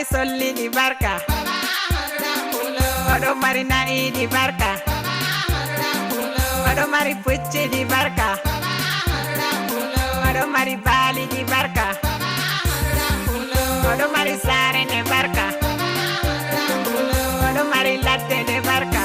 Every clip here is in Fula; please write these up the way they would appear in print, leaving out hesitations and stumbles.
Solli di barka oɗo mari na'i di barka oɗo mari pucci di barka oɗo mari baali di barka oɗo mari saare de barka oɗo mari ladde de barka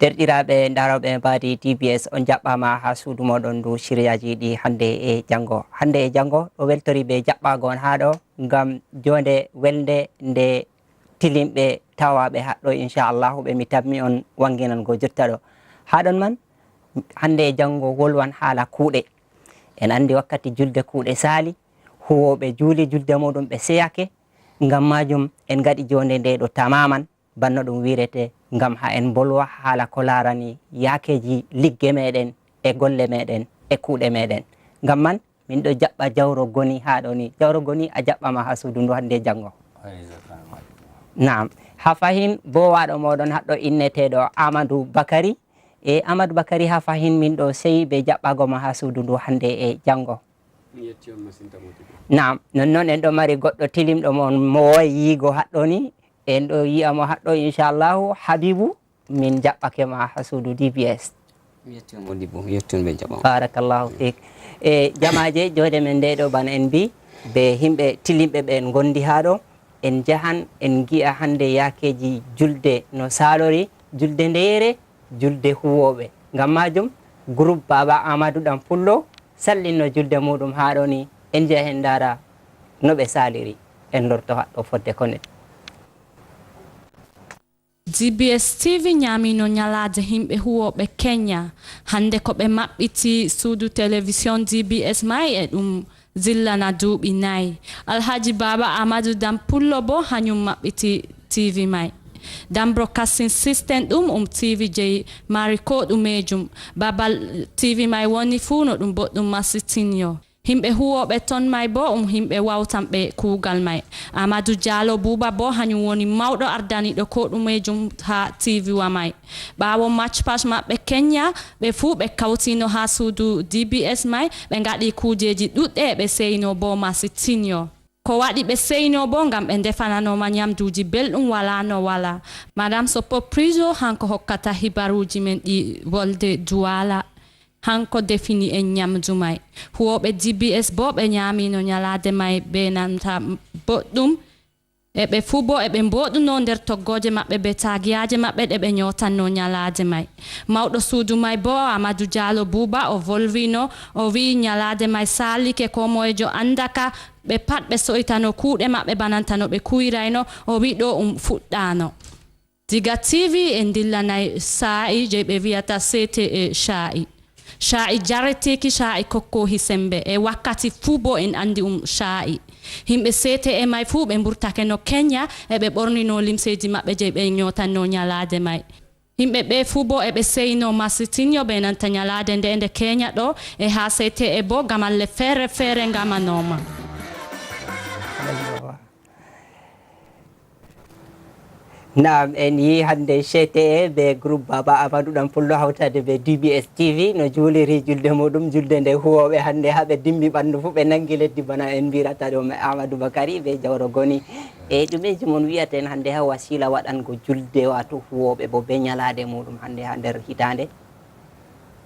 derɗiraɓe daroɓe mbadi DBS on jaɓɓama ha suudu moɗon ndu siriyaji ɗi hande e janggo. Hande e janggo ɗo weltori ɓe jaɓɓagon ha ɗo ngam jonde welde nde tilimɓe tawaɓe haɗɗo inchallahu ɓe mi tammi on wanginango jotta ɗo. Haɗon man hande e janggo wolwan haala kuuɗe. En andi wakkati julde kuuɗe sali, huwoɓe juuli julde muɗum ɓe seyake, ngam majum en gaɗi jonde nde ɗo tamaman banno ɗum wirete, ngam ha en bolwa haala ko larani yakeji ligge meɗen e golle meɗen e kuuɗe meɗen. Ngam man min ɗo jaɓɓa jawro goni ha ɗo ni. Jawro goni a jaɓɓama ha suudu ndu hande janggo. Naam, ha fahin bo waɗo moɗon haɗɗo inneteɗo Amadou Bakary. E Amadou Bakary ha fahin min ɗo seyi ɓe jaɓɓagoma ha suudu ndu hande e janggo. Naam, nonnon en ɗo mari goɗɗo tilimɗo mon mo woyi yiigo haɗɗo ni. En ɗo yiyamo haɗɗo inchallahu Habibou min jaɓɓakema ha suudu DBS. Barakallahu fik. E jamaje jode men nde ɗo bana en mbi be himɓe tilimɓe ɓe en gondi ha ɗo, en jahan en gi'a hande yakeji julde no salori, julde ndeyere, julde huwoɓe. Ngam majum groupe Baba Amadou ɗan Pullo sallinno julde muɗum ha ɗo ni, en jeeya hen dara no ɓe saliri, en lorto haɗɗo fodde konen. DBS TV nyamino nyalade himɓe huwoɓe Kenya hande ko ɓe maɓɓiti suudu télévision DBS mai e ɗum zillana duuɓi 4. Alhaji Baba Amadou ɗan Pullo bo hanyum maɓɓiti TV mai. Dan broadcasting system ɗum TV je mari ko ɗumejum. Babal TV mai woni fu no ɗum boɗɗum masitinyo. Himɓe huwoɓe ton mai bo himɓe wawtanɓe kuugal mai. Amadou Diallo Buuba bo hanyum woni mawɗo ardaniɗo ko ɗumejum ha TV wa mai. Ɓawo match pass maɓɓe Kenya ɓe fuu ɓe kawtino ha suudu DBS mai ɓe ngaɗi kujeji ɗuɗɗe ɓe seyno bo masitinyo. Ko waɗi ɓe seyno bo ngam ɓe ndefananoma nyamduji belɗum wala no wala. Madame Sopo Priso hanko hokkata hibaruji men ɗi wolde Douala. Hanko defini en nyamdu mai. Huwoɓe DBS bo ɓe nyamino nyalade mai be nanta boɗɗum. E ɓe fu bo e ɓe mboɗuno nder toggoje maɓɓe be tagiyaje maɓɓe ɗe ɓe nyotanno nyalade mai. Mawɗo suudu mai bo Amadou Diallo Buuba o volvino o wi nyalade mai salike ko moyejo andaka ɓe pat ɓe soytano kuuɗe maɓɓe banantano ɓe kuyrayno o wi ɗo fuɗɗano. Diga TV en dillanay sa'i je ɓe wiyata sete e sha'i. Sha'i jareteki sha'i kokkohi sembe e wakkati fu bo en andi sha'i. Himɓe sete e mai fu ɓe mburtake no Kenya e ɓe ɓornino limseji maɓɓe je ɓe nyotanno nyalade mai. Himɓe ɓe fu bo e ɓe seyno masitinyo ɓe nanta nyalade nde Kenya ɗo e ha sete e bo gamalle fere fere ngamanoma. Naam, en yi hande CTE be groupe Baba Amadou ɗan Pullo hawtade be DBS TV no juuliri julde muɗum, julde nde huwoɓe hande haɓe dimbi ɓandu fu ɓe nangi leddi bana en mbirata ɗum Amadou Bakary be jawro goni. E ɗumeji mon wiyaten hande ha wasila waɗango julde wato huwoɓe bo be nyalade muɗum hande ha nder hitande.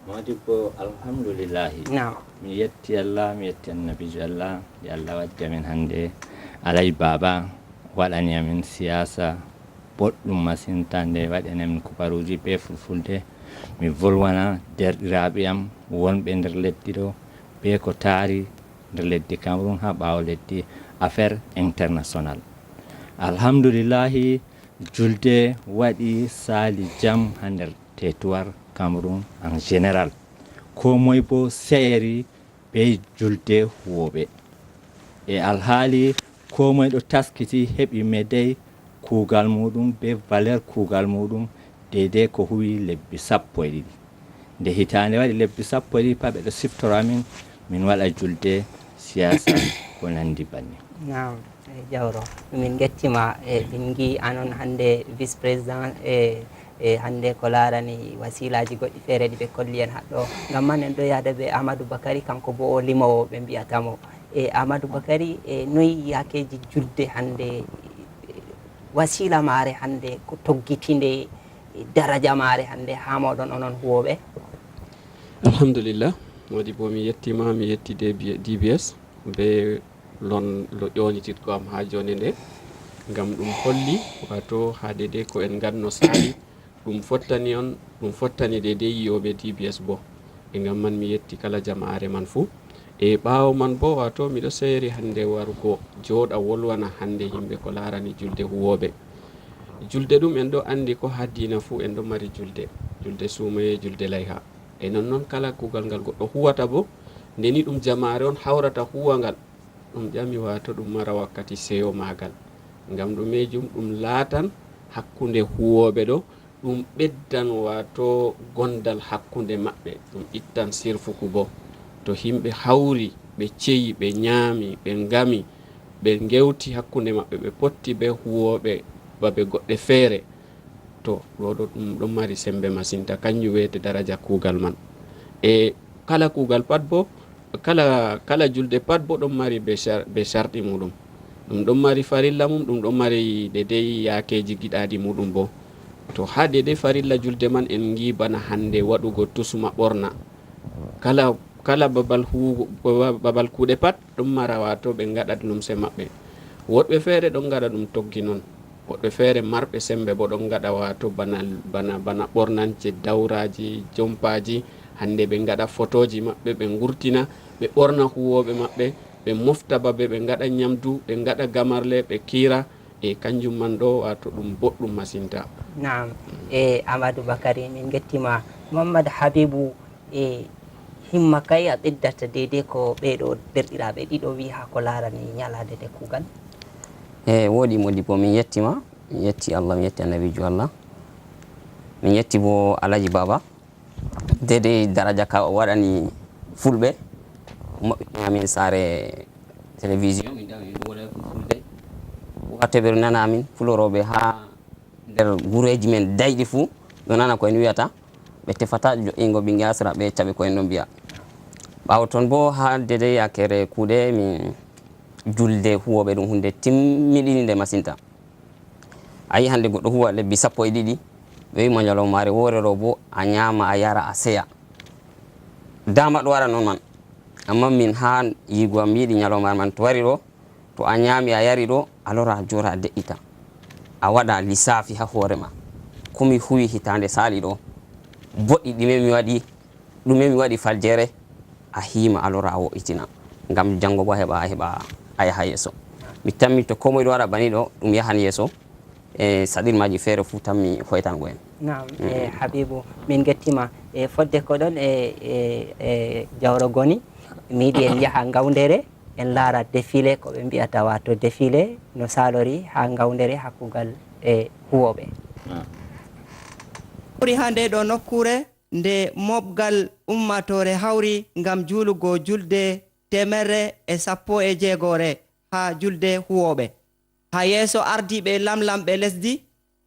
Modibo alhamdulillahi. Naam. Mi yetti Allah, mi yetti annabijo Allah, ya Allah waddi amin hande alay Baba waɗani amin siyasa boɗɗum masinta nde waɗanen kubaruji be fulfulde. Mi volwana derɗiraɓe am wonɓe nder leddi ɗo be ko taari nder leddi Cameroun ha ɓawo leddi affaire international. Alhamdulillahi julde waɗi sali jam ha nder territoire Cameroun en général ko moye bo seeri be julde huwoɓe e alhaali ko moye ɗo taskiti heɓi medey kuugal muɗum be valeur kuugal muɗum deydey ko huwi lebbi 12 nde hitande waɗi lebbi 12 pat ɓeɗo siftora min waɗa julde siyasa ko nandi banni. Naam, Jawro, min gettima min gi anon hande vice président e hande ko larani wasilaji goɗɗi feere ɗi ɓe kolli en haɗɗo ngam man en ɗo yahda ɓe Amadou Bakary kanko bo o limowo ɓe mbiyatamo Amadou Bakary noyi yakeji julde hande wasila mare hande ko toggitinde daraja mare hande ha moɗon onon huwoɓe? Alhamdulillah, wadi bo mi yettima mi yetti DBS be lon lo ƴonititko am ha joni nde ngam ɗum holli wato haade de ko en ganno sali ɗum fottani on ɗum fottani de yiyoɓe DBS bo e ngam man mi yetti kala jama'are man fuu e ɓawo man bo wato miɗo seeri hande warugo jooɗa wolwana hande yimɓe ko larani julde huwoɓe. Julde ɗum en ɗo andi ko ha dina fuu en ɗo mari julde suumaye julde layha e non kala kugal ngal goɗɗo huwata bo ndeni ɗum jama'are on hawrata huwa ngal ɗum ƴami wato ɗum mara wakkati seyo magal ngam ɗumejum ɗum laatan hakkunde huwoɓe ɗo ɗum ɓeddan wato gondal hakkunde maɓɓe ɗum ittan sirfuku bo to himɓe hawri ɓe ceyi ɓe ñaami ɓe ngami ɓe gewti hakkunde maɓɓe ɓe potti be huwoɓe babe goɗɗe feere to ɗo ɗum ɗon mari sembe masinta kanjum wiyete daraja kuugal man e kala kuugal pat bo kala julde pat bo ɗon mari be sharɗi muɗum ɗum ɗon mari farilla mum ɗum ɗon mari dedei yakeji giɗaɗi muɗum bo to ha dedei farilla julde man en gi bana hande waɗugo tusma ɓorna kala babal kuuɗe pat ɗum mara wato ɓe gaɗat lumse maɓɓe woɗɓe feere ɗon gaɗa ɗum toggi non woɗɓe feere marɓe sembe bo ɗon gaɗa wato bana ɓornance dawraji jompaji hande ɓe gaɗa photoji maɓɓe ɓe gurtina ɓe ɓorna huwoɓe maɓɓe ɓe mofta babe ɓe gaɗa ñamdu ɓe gaɗa gamarle ɓe kiira e kanjum man ɗo wato ɗum boɗɗum masinta. Naam, Amadou Bakary min gettima. Mamadou Habibou himma kay a ɓeddata deydey ko ɓeɗo derɗiraɓe ɗiɗo wi ha ko larani ñalade de kuugal? woɗi modi bo min yettima mi yetti Allah mi yetti annabijo Allah min yetti bo Alaji Baba deydey daraja ka o waɗani fulɓe moɓɓinamin saare télévision min ɗawi ɗum waɗa fulɓe wattoɓe nana amin fuloroɓe ha nder gureji men dayɗi fuu ɗo nana koyen wiyata ɓe tefata jo'ingo ɓingue asra ɓe caɓe koyen ɗo mbiya ɓawo toon bo ha deydey yakere kuuɗe min julde huwoɓe ɗum hunde timmiɗinide masinta a yi hande goɗɗo huwa lebbi 12 ɓe wimo ñalawmare worero bo a ñama a yara a seya dama ɗo waɗa noon man amma min ha yigo am yiiɗi ñalawmare man to wari ɗo to a ñami a yari ɗo alors a jora a de'ita a waɗa lissafi ha hoorema komi huwi hitande sali ɗo boɗɗi ɗume mi waɗi faljere a hima alors a wo'itina ngam janggo bo heɓa a yaha yeeso mi tammi to komoye ɗo waɗa bani ɗo ɗum yahan yeeso e saɗirmaji feere fuu tammi hoytango en. Naam, Habibou min gettima fodde ko ɗon e Jawro Goni mi yiɗi en yaha ngawdere en laara défilé ko ɓe mbiyata wato défilé no salori ha ngawdere ha kuugal e huwoɓe. ɓuri ha nde ɗo nokkure nde mobgal ummatore hawri ngam julugo julde 116 ha julde huwoɓe ha yeeso ardiɓe lamlamɓe lesdi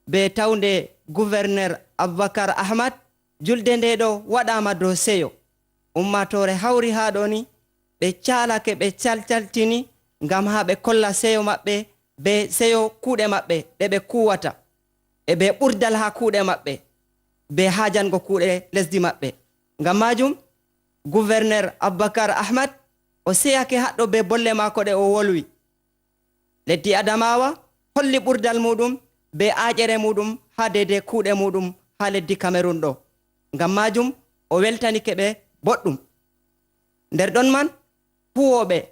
be tawde gouverneur Aboubacar Ahmad julde nde ɗo waɗama dow seyo ummatore hawri ha ɗo ni ɓe calake ɓe calcaltini ngam ha ɓe kolla seyo maɓɓe be seyo kuuɗe maɓɓe ɗe ɓe kuwata e ɓe ɓurdal ha kuuɗe maɓɓe be hajango kuuɗe lesdi maɓɓe ngam majum gouverneur Aboubacar Ahmad o seyake haɗɗo be bolle mako ɗe o wolwi leddi Adamawa holli ɓurdal muɗum be aƴere muɗum ha dede kuuɗe muɗum ha leddi Cameroun ɗo ngam majum o weltanike ɓe boɗɗum nder ɗon man huwoɓe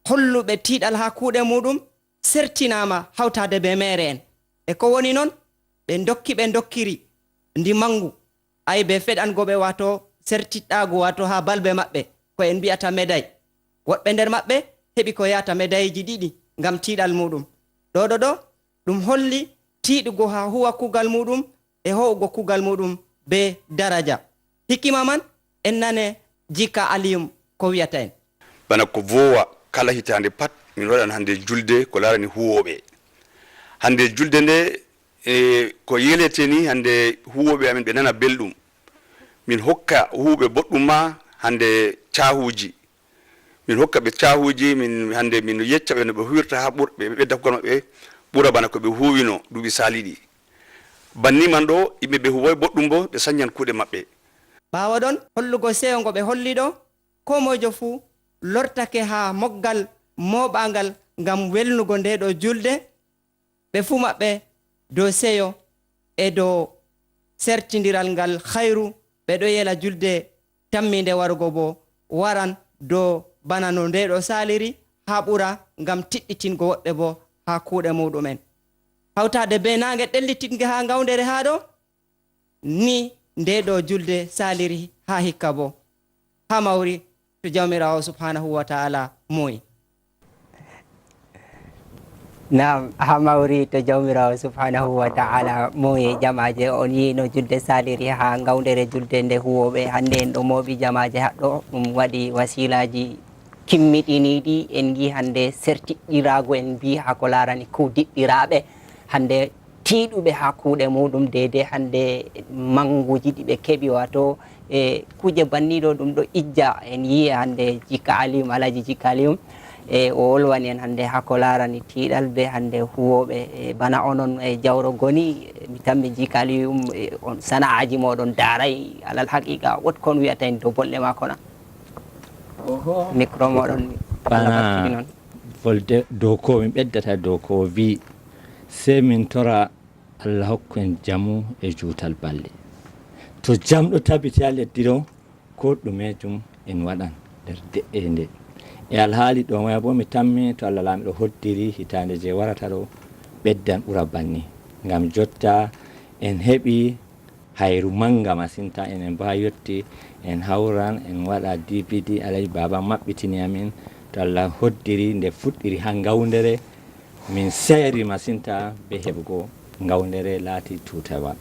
holluɓe tiiɗal ha kuuɗe muɗum sertinama hawtade be mere en e ko woni noon ɓe dokkiri ndi mangu ay be feɗangoɓe wato sertiɗɗagu wato ha balbe maɓɓe ko en mbiyata médaille woɓɓe nder maɓɓe heɓi ko yata médaille ji ɗiɗi ngam tiiɗal muɗum ɗo ɗum holli tiiɗugo ha huwa kugal muɗum e ho'ugo kugal muɗum be daraja hikima man en nane jika aliyum ko wiyata en bana ko vowa kala hitande pat min waɗan hande julde ko larani huwoɓe hande julde nde ko yelete ni hande huwoɓe amin ɓe nana belɗum min hokka huuɓe boɗɗum ma hande cahuji min hokka ɓe cahuji min hande min yecca ɓe no ɓe huwirta ha ɓe ɓedda kugal maɓɓe ɓura bana ko ɓe huwino duuɓi saliɗi banni man ɗo yimɓe ɓe huwoy boɗɗum bo ɓe sañan kuuɗe maɓɓe ɓawa ɗon hollugo seyo ngo ɓe holli ɗo ko mojo fuu lortake ha moggal moɓangal ngam welnugo nde ɗo julde ɓe fuu maɓɓe dow seyo e dow sertidiral ngal hayru ɓe ɗo yela julde tamminde warugo bo waran dow bana no nde ɗo saliri ha ɓura ngam tiɗɗitingo woɓɓe bo ha kuuɗe muɗumen hawtade be nange ɗellitinge ha ngawdere ha ɗo ni nde ɗo julde saliri ha hikka bo ha mawri to jawmirawo subhanahu wa ta'ala moyi Naam, ha mawri to jawmirawo subhanahu wa ta'ala moye jamaje on yino julde saliri ha ngawdere julde nde huwoɓe hande en ɗo mooɓi jamaje haɗɗo ɗum waɗi wasilaji kimmiɗiniɗi en gi hande sertiɗɗirago en mbi ha ko larani kudiɗɗiraɓe hande tiiɗuɓe ha kuuɗe muɗum dede hande manguji ɗi ɓe keeɓi wato e kuje banniɗo ɗum ɗo ijja en yi hande jikka aliyum alaji jikka aliyum e o wolwani en hande ha ko larani tiiɗal be hande huwoɓe e bana onon e jawro goni mi tammi jikka aliyum on sana'aji moɗon daray alal haqiqa wot kon wiyata en dow bolle mako na micro moɗon bana volde dow ko min ɓeddata dow ko wi sey min tora Allah hokku en jamu e juutal balle to jam ɗo tabiti ha leddi ɗo ko ɗumejum en waɗan nder de'e nde e alhaali ɗo maya bo mi tammi to Allah laamiɗo hoddiri hitande je warata ɗo ɓeddan ɓura banni ngam jotta en heɓi hayru manga masinta enen bo ha yetti en hawran en waɗa dvd alaji baba maɓɓitini amin to Allah hoddiri nde fuɗɗiri ha ngawdere min seeri masinta be heɓugo ngawdere laati tutawal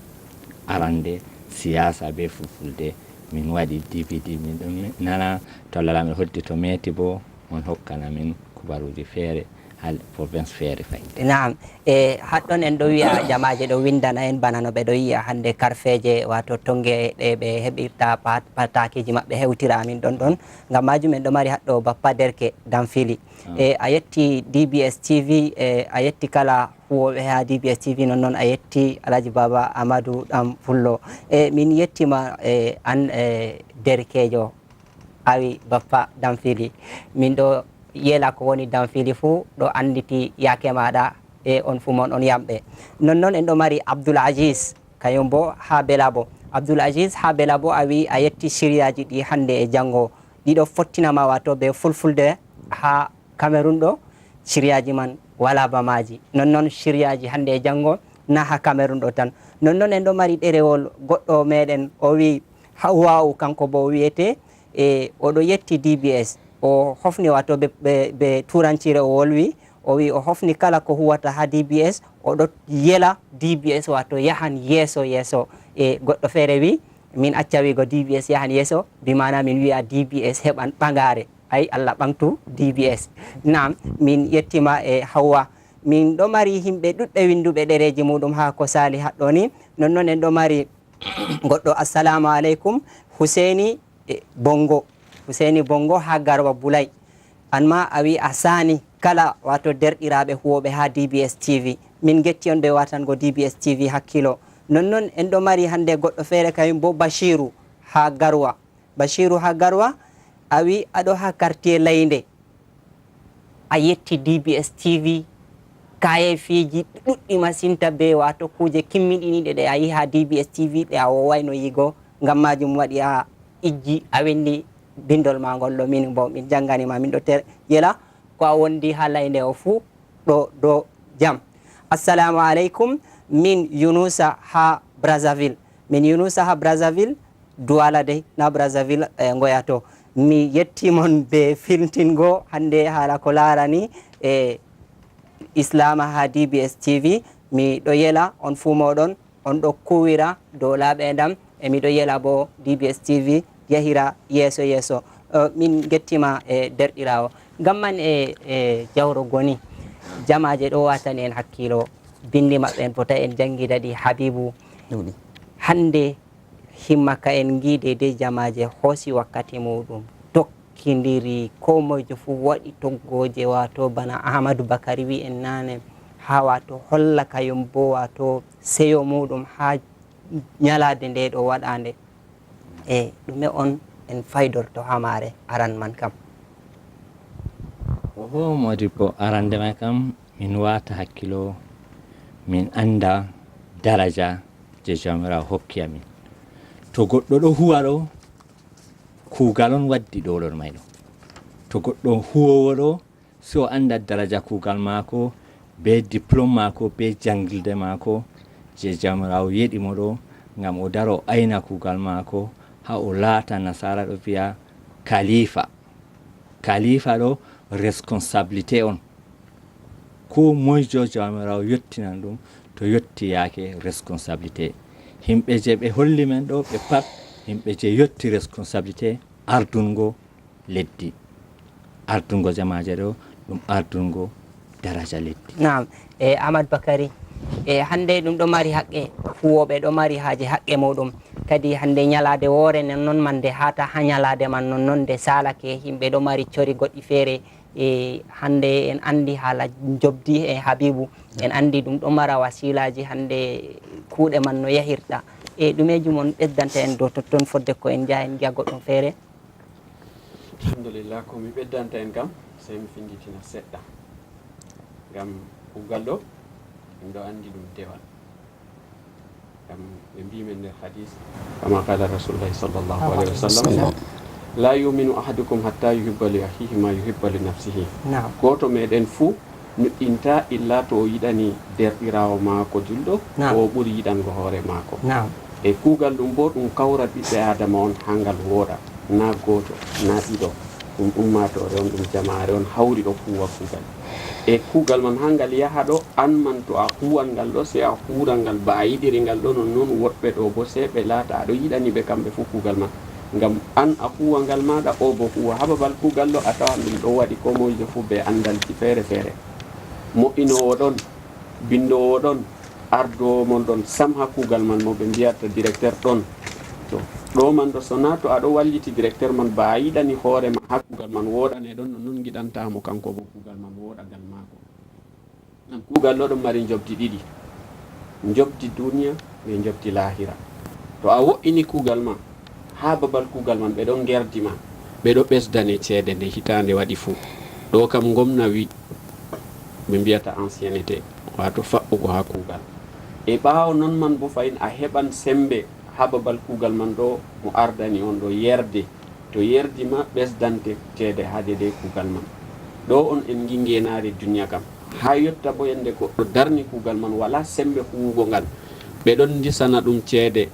arande siyasa be fulfulde min waɗi dvd min ɗum nana to Allah laamiɗo hoddi to meeti bo on hokkana min kubaruji feere ha province feere fayi naam e haɗɗon en ɗo wiya jamaje ɗo windana en bana no ɓe ɗo yiya hande karfeje wato tonge ɗe ɓe heɓirta patakiji maɓɓe hewtira amin ɗon ɗon ngam majum en ɗo mari haɗɗo bappa derke damfili e a yetti dbs tv e a yetti kala huwoɓe ha dbs tv nonnoon a yetti alaji baba amadou ɗam fullo e min yettima an derkejo awi bappa damfili min ɗo yela ko woni damfili fuu ɗo anditi yake maɗa e on fu mon on yamɓe nonnoon en ɗo mari abdoul asis kañum bo ha belabo abdoul asis ha belabo a wi a yetti siriyaji ɗi hande e janggo ɗiɗo fottinama wato be fulfulde ha cameron ɗo siriyaji man wala bamaji nonnoon siriyaji hande e janggo na ha cameron ɗo tan nonnoon en ɗo mari ɗerewol goɗɗo meɗen o wi hawawu kanko bo wiyete e oɗo yetti dbs o hofni wato be turancire o wolwi o wi o hofni kala ko huwata ha dbs oɗo yela dbs wato yahan yeeso yeeso e goɗɗo feere wi min acca wigo dbs yahan yeeso bimana min wiya dbs heɓan ɓagare ay Allah ɓangtu dbs nam min yettima e hawwa min ɗo mari himɓe ɗuɗɓe winduɓe ɗereji muɗum ha ko sali haɗɗo ni nonnoon en ɗo mari goɗɗo assalamu aleykum Husaini bongo ha garwa bulay an ma a wi a sani kala wato derɗiraɓe huwoɓe ha dbs tv min getti on ɓe watango dbs tv hakkilo nonnoon en ɗo mari hande goɗɗo feere kañum bo bashiru ha garwa a wi aɗo ha quartier laynde a yetti dbs tv kaye fiji ɗuɗɗi masinta be wato kuje kimmiɗiniɗe ɗe a yi ha dbs tv ɗe a wowayno yigo ngam majum waɗi a ijji a windi bindol ma ngol ɗo min bo min jangganima min ɗo yela ko a wondi ha layde o fuu ɗo jam assalamu aleykum min Yunusa ha Brazzaville. Min Yunusa ha Brazzaville Douala de na Brazzaville ngoya to. Mi yettimon be filtingo hande hala ko larani Islam ha DBS TV. Mi ɗo yela on fu moɗon on ɗo kuwira dow laaɓe ndam e miɗo yela bo DBS TV yahira yeeso yeeso. Min gettima derɗirawo ngam man jawro goni jamaje ɗo watani en hakkilo bindi maɓɓe en fota en jangida ɗi Habibu hande himmaka en giide de jamaje hoosi wakkati muɗum tokkidiri ko mojo fu waɗi toggoje wato bana Ahmadou Bakary wi en nane ha wato holla kayum bo wato seyo muɗum ha ñalade nde ɗo waɗande ɗume on en faydorto ha mare aran man kam. Oho Modibo arande man kam min wata hakkilo min anda daraja je jamirawo hokki amin. To goɗɗo ɗo huwa ɗo kuugal on waddi ɗo ɗon may ɗo. To goɗɗo huwowo ɗo so anda daraja kuugal maako be diplôme maako be jangilde maako je jamirawo yeɗimo ɗo ngam o daro ayna kuugal maako ha o laata nasara ɗo wiya khalifa. Khalifa ɗo responsabilité on ko moyjo jamirawo yettinan ɗum to yetti yaake responsabilité. Himɓe je ɓe holli men ɗo ɓe pat himɓe je yetti responsabilité ardungo leddi, ardungo jamaje ɗo ɗum ardungo daraja leddi. Naam Ahmad Bakary hande ɗum ɗo mari haqqe huwoɓe ɗo mari haje haqqe muɗum kadi hande ñalade woore non man nde hata ha ñalade man non nde salake himɓe ɗo mari cori goɗɗi feere hande en andi haala jobdi Habibu en andi ɗum ɗo mara wasilaji hande kuuɗe man no yahirta ɗumejum on ɓeddanta en dow totton fodde ko en jaha en giya goɗɗum feere. Alhamdulillah ko mi ɓeddanta en kam sey mi finditina seɗɗa ngam kuugal ɗo en ɗo andi ɗum dewal ngam ɓe mbimen nder hadis kama qala rasulullahi sallllahu alayhi wa sallam la yuminu ahadukum hatta yuhibba li ahihi ma yuhibba li nafsihi. Goto meɗen fuu nuɗɗinta illa to o yiɗani derɗirawo maako julɗo o ɓuri yiɗango hoore maako. E kuugal ɗum bo ɗum kawra ɓiɓɓe adama on ha ngal wooɗa na goto na ɗiɗo ɗum ummatore on ɗum jamare on hawri ɗo huwa kuugal e kuugal man ha ngal yaha ɗo an man to a huwan ngal ɗo sey a huuran ngal ba a yiɗiri ngal ɗo nonnoon woɗɓe ɗo bo sey ɓe laata aɗo yiɗani ɓe kamɓe fuu kuugal man ngam an a huwa ngal maɗa o bo huwa ha babal kuugal ɗo a tawan ɗum ɗo waɗi ko moyjo fuu be andalji feere feere moƴƴinowo ɗon bindowo ɗon ardowo mon ɗon sam ha kuugal man mo ɓe mbiyata directeur ɗon to ɗo man ɗo sona to aɗo walliti directeur man ba a yiɗani hoore ma ha kuugal man woɗane ɗon nonnoon giɗantamo kanko bo kuugal man woɗagal maako ngam kuugal ɗo ɗon mari jobdi ɗiɗi jobdi duniya be jobdi lahira to a wo'ini kuugal ma ha babal kuugal man ɓe ɗon gerdima ɓe ɗo ɓesdane ceede nde hitande waɗi fuu ɗo kam gomna wi ɓe mbiyata ancienneté wato faɓɓugo ha kuugal e ɓaawo non man bo fayin a heɓan sembe ha babal kuugal man ɗo mo ardani on ɗo yerde to yerdima ɓesdante ceede ha dede kuugal man ɗo on en gi ngenari duniya kam ha yotta bo yande goɗɗo darni kuugal man wala sembe huwugo ngal ɓe ɗon disana ɗum ceede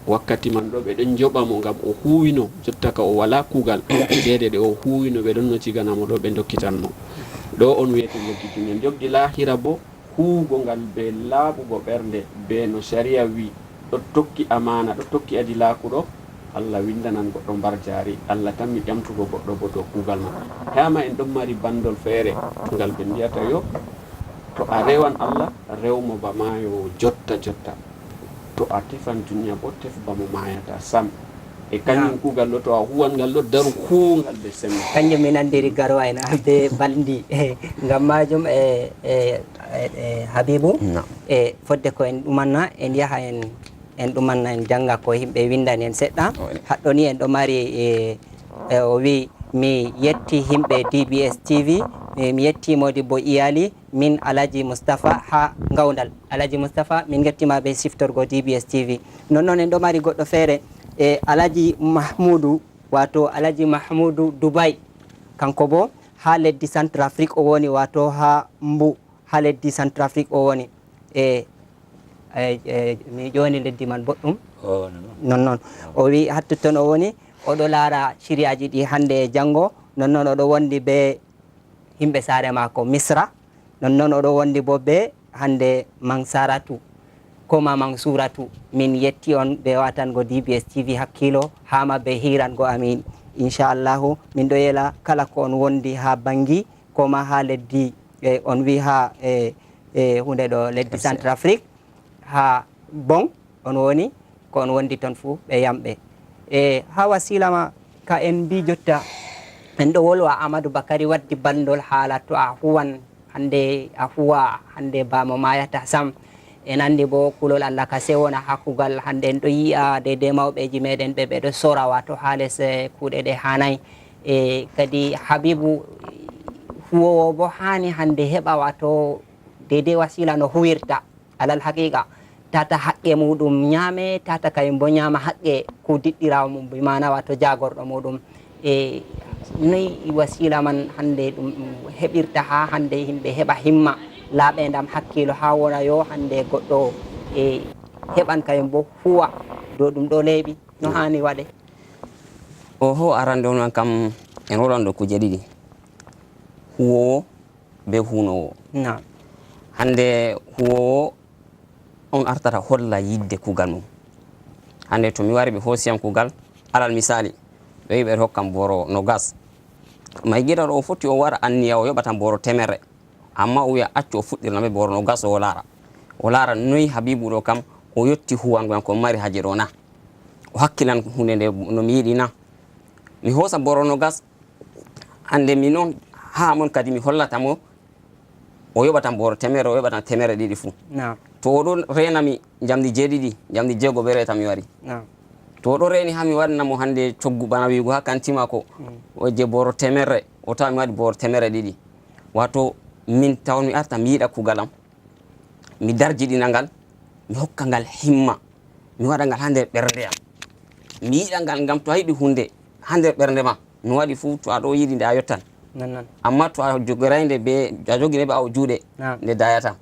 wakkati man ɗo ɓe ɗon joɓa mo ngam o huwino jotta ka o wala kuugal ceede ɗe o huwino ɓe ɗon no ciganamo ɗo ɓe dokkitanmo ɗo on wiyete jogdi duniya jogdi lahira bo huwugo ngal be laaɓugo ɓernde be no sharia wi ɗo tokki amana ɗo tokki adilaku ɗo Allah windanan goɗɗo mbar jaari Allah tan mi ƴamtugo goɗɗo bo dow kuugal man hama en ɗon mari bandol feere ngal ɓe mbiyata yo to a rewan Allah rewmo ba maayo jotta to a tefan duniya bo tef bamo mayata sam e kañum kuugal ɗo to a huwan ngal ɗo daru huungal ɓe sembe kanjum mi nandiri garwayna be baldi ngam majum Habibu fodde ko en ɗumanna en yaha en ɗumanna en janga ko yimɓe windani en seɗɗa haɗɗo ni en ɗo mari o wi mi yetti himɓe DBS TV mi yetti Modibo iyali min Alaji Moustapha ha Ngawdal Alaji Moustapha min gettima be siftorgo DBS TV nonnoon en ɗo mari goɗɗo feere Alaji Mahmoudou wato Alaji Mahmoudou Dubai kanko bo ha leddi Centrafrique o woni wato ha Mbu ha leddi Centrafrique o woni mi ƴoni leddi man boɗɗum non o wi hattoton o woni oɗo laara siriyaji ɗi hande e janggo nonnoon oɗo wondi be himɓe saare mako Misra nonnoon oɗo wondi bo be hande Mansaratu koma Mansuratu min yetti on ɓe watango DBS TV hakkilo hama be hirango amin inchallahu min ɗo yela kala ko on wondi ha bangui koma ha leddi on wi ha hunde ɗo leddi Centrafrique ha bon on woni ko on wondi ton fuu ɓe yamɓe ha wasilama ka en mbi jotta en ɗo wolwa Amadou Bakary waddi bandol haala to a huwan hande a huwa hande bamo mayata sam en andi bo kulol Allah ka sewona hakkugal hande en ɗo yi'a de mawɓeji meɗen ɓeɗo sora wato ha les kuuɗe ɗe hanayi kadi Habibu huwowo bo hani hande heɓa wato de wasila no huwirta alal haqiqa tata haqqe muɗum ñaame tata kayum bo ñaama haqqe ko diɗɗirawo mum bimana wato jagorɗo muɗum noyi wasila man hande ɗum heɓirta ha hande yimɓe heɓa himma laaɓedam hakkilo ha wona yo hande goɗɗo heɓan kayum bo huwa dow ɗum ɗo leeɓi no hani waɗe oho arande on kam en woɗan ɗo kuje ɗiɗi huwowo be hunowo hande huwowo on artata holla yidde kugal mum hande to mi wari ɓe hoosiyam kugal alal misali ɓe wi ɓe hokkam boro no gas may giɗaɗo o foti o wara anniya o yoɓatan boro temerre amma o wiya accu o fuɗɗirna ɓe boro no gas o laara noyi Habibu ɗo kam o yetti huwango ko mari haje ɗo na o hakkilan hunde nde no mi yiɗi na mi hoosa boro no gas hande mi noon ha mon kadi mi hollata mo o yoɓatan boro temerre o yoɓatan temerre ɗiɗi fuu to oɗo renami jamdi 7 jamdi 6 ɓe reta mi wari to oɗo reni ha mi waɗnamo hande coggu bana wigo ha kantima ko o je boro temerre o tawa mi waɗi boro temerre ɗiɗi wato min tawon mi arta mi yiɗa kugal am mi darjiɗina ngal mi hokka ngal himma mi waɗa ngal ha nder ɓernde am mi yiɗa ngal ngam to a yiɗi hunde ha nder ɓernde ma no waɗi fuu to aɗo yiɗi nde a yottan amma to a jogirayde be a jogine ɓawo juuɗe nde dayata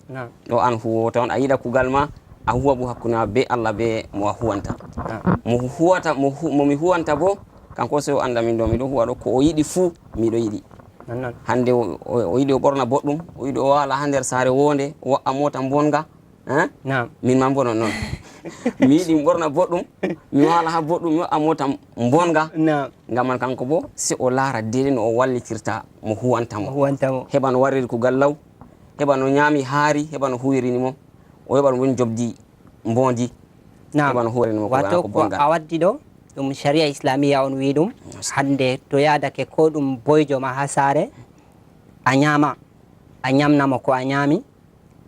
ɗo an huwowo taon a yiɗa kugal ma a huwa bo hakkude ma be Allah be mo a huwanta mo mi huwanta bo kanko so anda min ɗo miɗo huwa ɗo ko o yiɗi fuu miɗo yiɗi hande o yiɗi o ɓorna boɗɗum o yiɗi o wala ha nder saare wonde o wa'a mota bonga min man bo non noon mi yiɗi mi ɓorna boɗɗum mi wala ha boɗɗum mi wa'a mota bonga ngam man kanko bo si o laara dede no o wallitirta mo huwantamo heɓa no warriri kugal law heɓa no ñaami haari heɓa no huwirini mo o heɓa no woni jobdi mbondi heɓa no huwirini mo wato ko a waddi ɗo ɗum sharia islamiya on wi ɗum hande to yadake ko ɗum boyjo ma ha saare a ñaama a ñamnamo ko a ñaami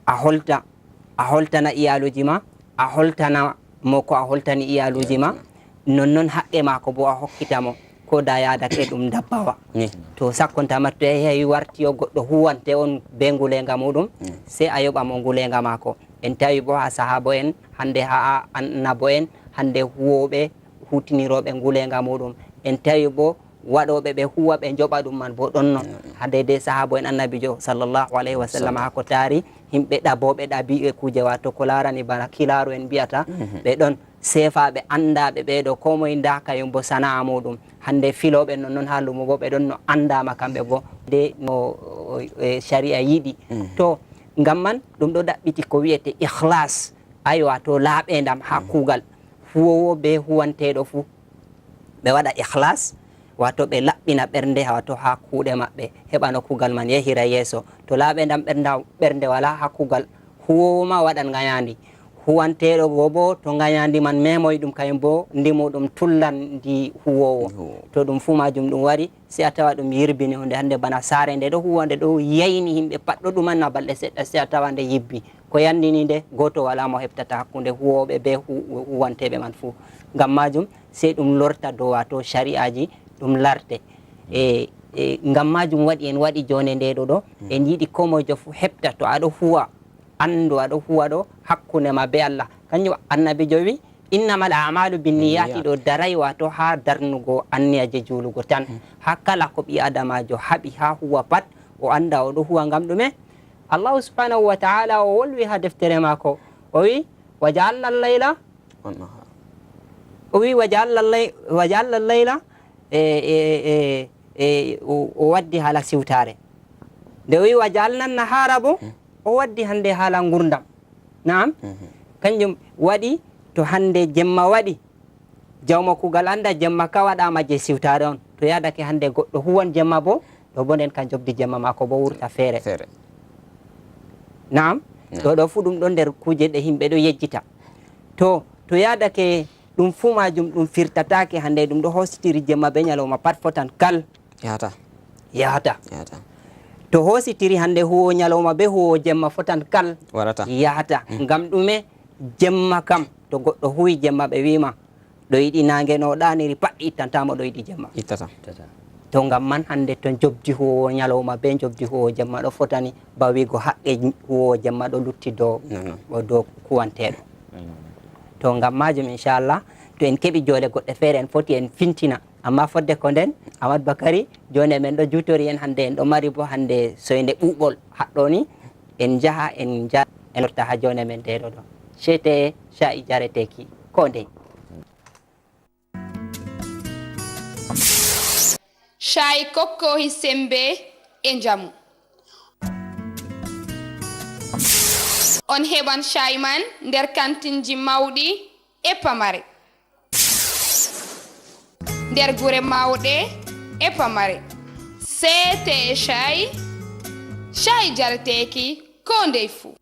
a holtana iyaluji ma a holtana mo ko a holtani iyaluji ma nonnoon haqqe mako bo a hokkitamo ko da yadake ɗum dabbawa to sakkontama to yehi warti o goɗɗo huwante on be ngulenga muɗum sey a yoɓa mo ngulenga mako en tawi bo ha sahabo en hande ha annabo en hande huwoɓe hutiniroɓe ngulenga muɗum en tawi bo waɗoɓe ɓe huwa ɓe joɓa ɗum man bo ɗonno hade de sahabo en annabijo sallllahu alayhi wa sallam ha ko taari himɓe ɗaboɓe ɗabiɓe kuje wato ko larani bana kilaru en mbiyata ɓe ɗon sefaɓe andaɓe ɓeɗo ko moye nda kayum bo sana'a muɗum hande filoɓe nonnoon ha lumo bo ɓe ɗon no andama kamɓe bo de no sharia yiɗi to ngam man ɗum ɗo ɗaɓɓiti ko wiyete ihlas aywa to laaɓedam ha kuugal huwowo be huwanteɗo fuu ɓe waɗa ihlas wato ɓe laɓɓina ɓernde wato ha kuuɗe maɓɓe heɓa no kuugal man yehira yeeso to laaɓedam ɓernde wala ha kuugal huwowo ma waɗan gayandi huwanteɗo go bo to gayandi man memoy ɗum kayum bo ndimuɗum tullan ndi huwowo to ɗum fuu majum ɗum wari si a tawa ɗum yirbini hunde hande bana saare nde ɗo huwa nde ɗo yayni yimɓe pat ɗo ɗumanna balɗe seɗɗa si a tawa nde yibbi ko yandini nde goto wala mo heɓtata hakkude huwoɓe be huwanteɓe man fuu ngam majum sey ɗum lorta dow wato shari'aji ɗum larte ngam majum waɗi en waɗi jone ndeɗo ɗo en yiɗi ko mojo fuu heɓta to aɗo huwa andu aɗo huwa ɗo hakkunde ma be Allah kanjum annabijo wi innamal a'malu binniyati ɗo daray wato ha darnugo anniyaje julugo tan ha kala ko ɓi adamajo haɓi ha huwa pat o anda oɗo huwa ngam ɗume allahu subhanahu wa taala o wolwi ha deftere maako o wi wa jaalna llayla o wi wa jaalna llayla o waddi haala siwtare nde o wi wa jaalna nahara bo o waddi hande haala gurdam naam kanjum waɗi to hande jemma waɗi jawma kugal anda jemma ka waɗama je siwtare on to yadake hande goɗɗo huwan jemma bo ɗo bo nden kan jobdi jemma mako bo wurta feere naam ɗo fu ɗum ɗo nder kuje ɗe himɓe ɗo yejjita to yadake ɗum fu majum ɗum firtatake hande ɗum ɗo hositiri jemma be ñalawma pat fotan kal yahata to hositiri hande huwo ñalawma be huwo jemma fotan kal yahata ngam ɗume jemma kam to goɗɗo huwi jemma ɓe wima ɗo yiɗi nangue no ɗaniri pat ittantamo ɗo yiɗi jemma to ngam man hande to jobdi huwowo ñalawma be jobdi huwowo jemma ɗo fotani ba wigo haqqe huwowo jemma ɗo lutti dow kuwanteɗo to ngam majum inchallah to en keeɓi jole goɗɗe feere en foti en fintina amma fodde ko nden Amadou Bakary joni men ɗo jutori en hande en ɗo mari bo hande soyde ɓuuɓol haɗɗo ni en jaaha en lorta ha jone men ndeɗo ɗo chete sha'i jareteki ko ndey shayi kokkohi sembe e njamu on heɓan shayi man nder kantinji mawɗi e pamare nder gure mawɗe e pamare sete shayi jareteki ko ndey fuu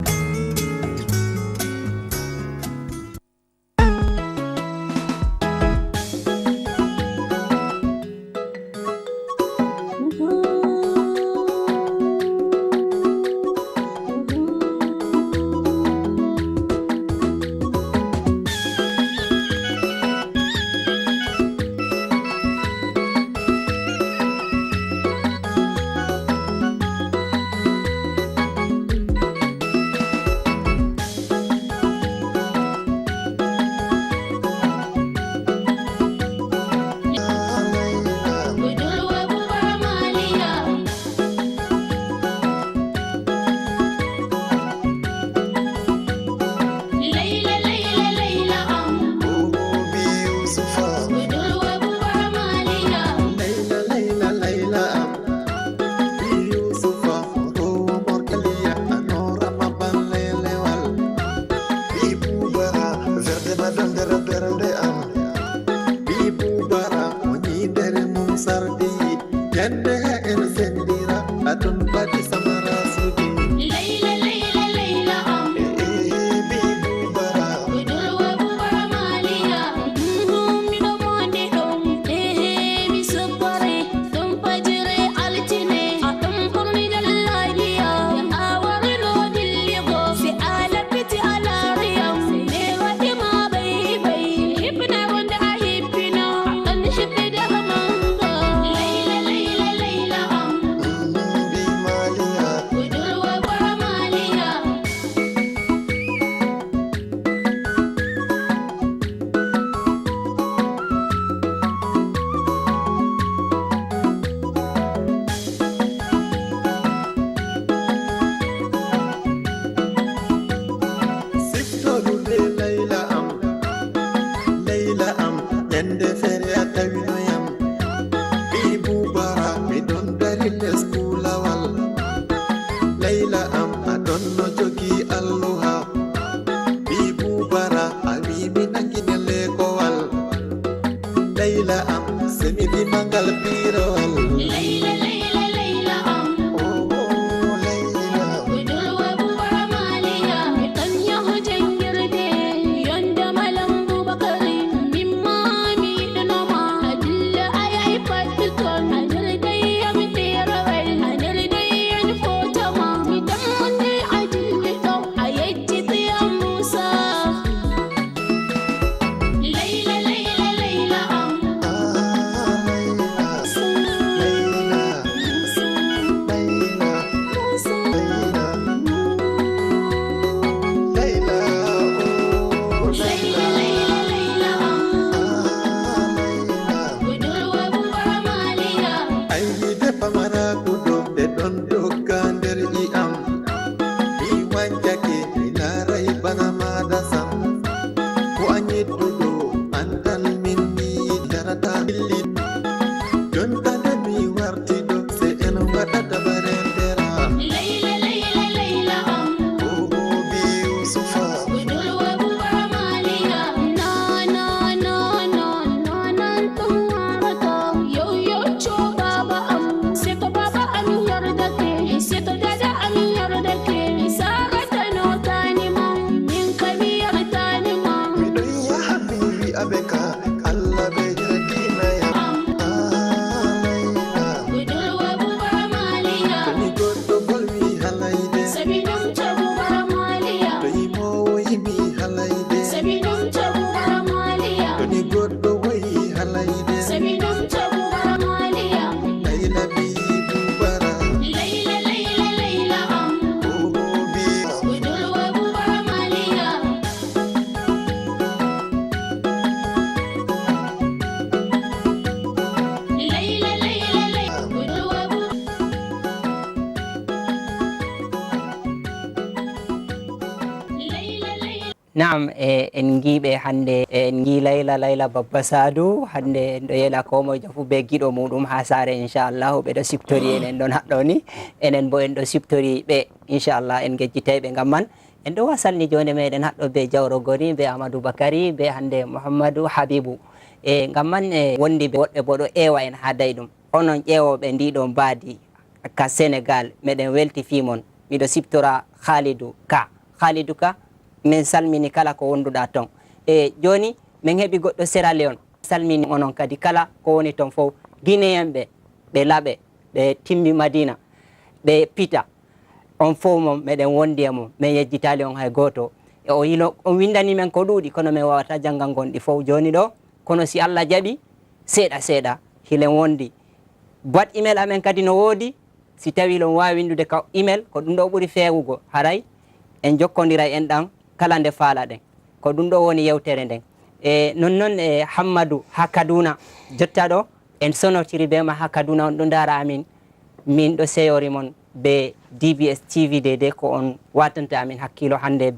Naam, en giiɓe hannde en gi layla babba sadou hannde en ɗo yela ko mojo fu be giɗo muɗum ha saare inchallahu ɓeɗo siftori enen ɗon haɗɗo ni enen bo en ɗo siftori ɓe inchallah en gejjitayɓe ngam man en ɗo wasalni jonde meɗen haɗɗo be Jawro Goni be Amadou Bakary be hannde Mouhammadou Habibou ngam man wondi ɓe woɗɓe bo ɗo ewa en ha day ɗum onon ƴeewoɓe ndiɗon mbaadi ka Sénégal meɗen weltifimon miɗo siftora Khalidou Ka min salmini kala ko wonduɗa ton joni min heeɓi goɗɗo Sierra Leone salmini onon kadi kala ko woni ton fof guinéen ɓe laaɓe ɓe timmi Madina ɓe Pita on fof mon meɗen wondi e mum min yejjitali on hay goto o yilo on windani men ko ɗuuɗi kono min wawata janggal gonɗi fof joni ɗo kono si Allah jaaɓi seeɗa hilen wondi boîte email amen kadi no woodi si tawi lon wawi windude ka email ko ɗum ɗo ɓuuri fewugo haray en jokkodira en ɗan kala nde faala ɗen ko ɗum ɗo woni yewtere nden nonnoon Hammadou ha Kaduna jotta ɗo en sonotiri be ma ha Kaduna on ɗo dara amin min ɗo seyori mon be DBS TV de ko on watanta amin hakkilo hande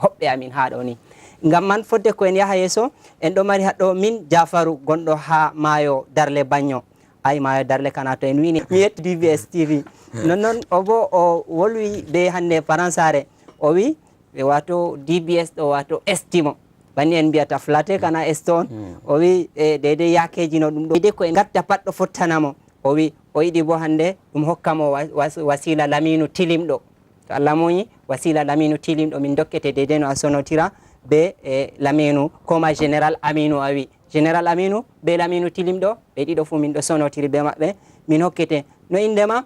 hoɓɓe amin ha ɗo ni ngam man fodde ko en yaha yeeso en ɗo mari haɗɗo min Jafaru gonɗo ha maayo Darle Bagno ay maayo Darle kana to en wini mi yetti DBS TV nonnoon o bo o wolwi be hande faransare o wi ɓe wato DBS ɗo wato estimo banni en mbiyata flatte kana esto on o wi dede yakeji no ɗum ɗo de ko e gatta pat ɗo fottanamo o wi o yiɗi bo hande ɗum hokkamo wasila Laminu Tilimɗo to Allah muñi wasila Laminu Tilimɗo min dokkete dede no a sonotira be Laminu koma général Aminou a wi général Aminou be Laminu Tilimɗo ɓe ɗiɗo fu min ɗo sonotiri be maɓɓe min hokkete no indema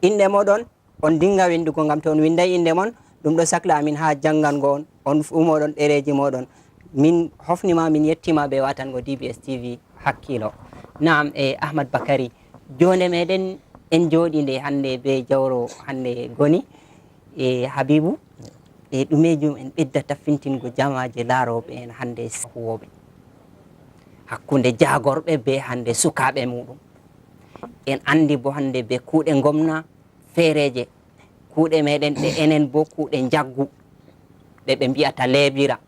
inde moɗon on dinga windugo ngam to on winday inde mon ɗum ɗo sahla amin ha jangango on umoɗon ɗereji moɗon min hofnima min yettima ɓe watango DBS TV hakkilo naam Ahmad Bakary jonde meɗen en jooɗi nde hande be Jawro hande Goni Habibou ɗumejum en ɓeddata fintingo jamaje laaroɓe en hande huwoɓe hakkunde jagorɓe be hande sukaɓe muɗum en andi bo hande be kuuɗe gomna feereje kuuɗe meɗen ɗe enen bo kuuɗe jaggu ɗe ɓe mbiyata leebira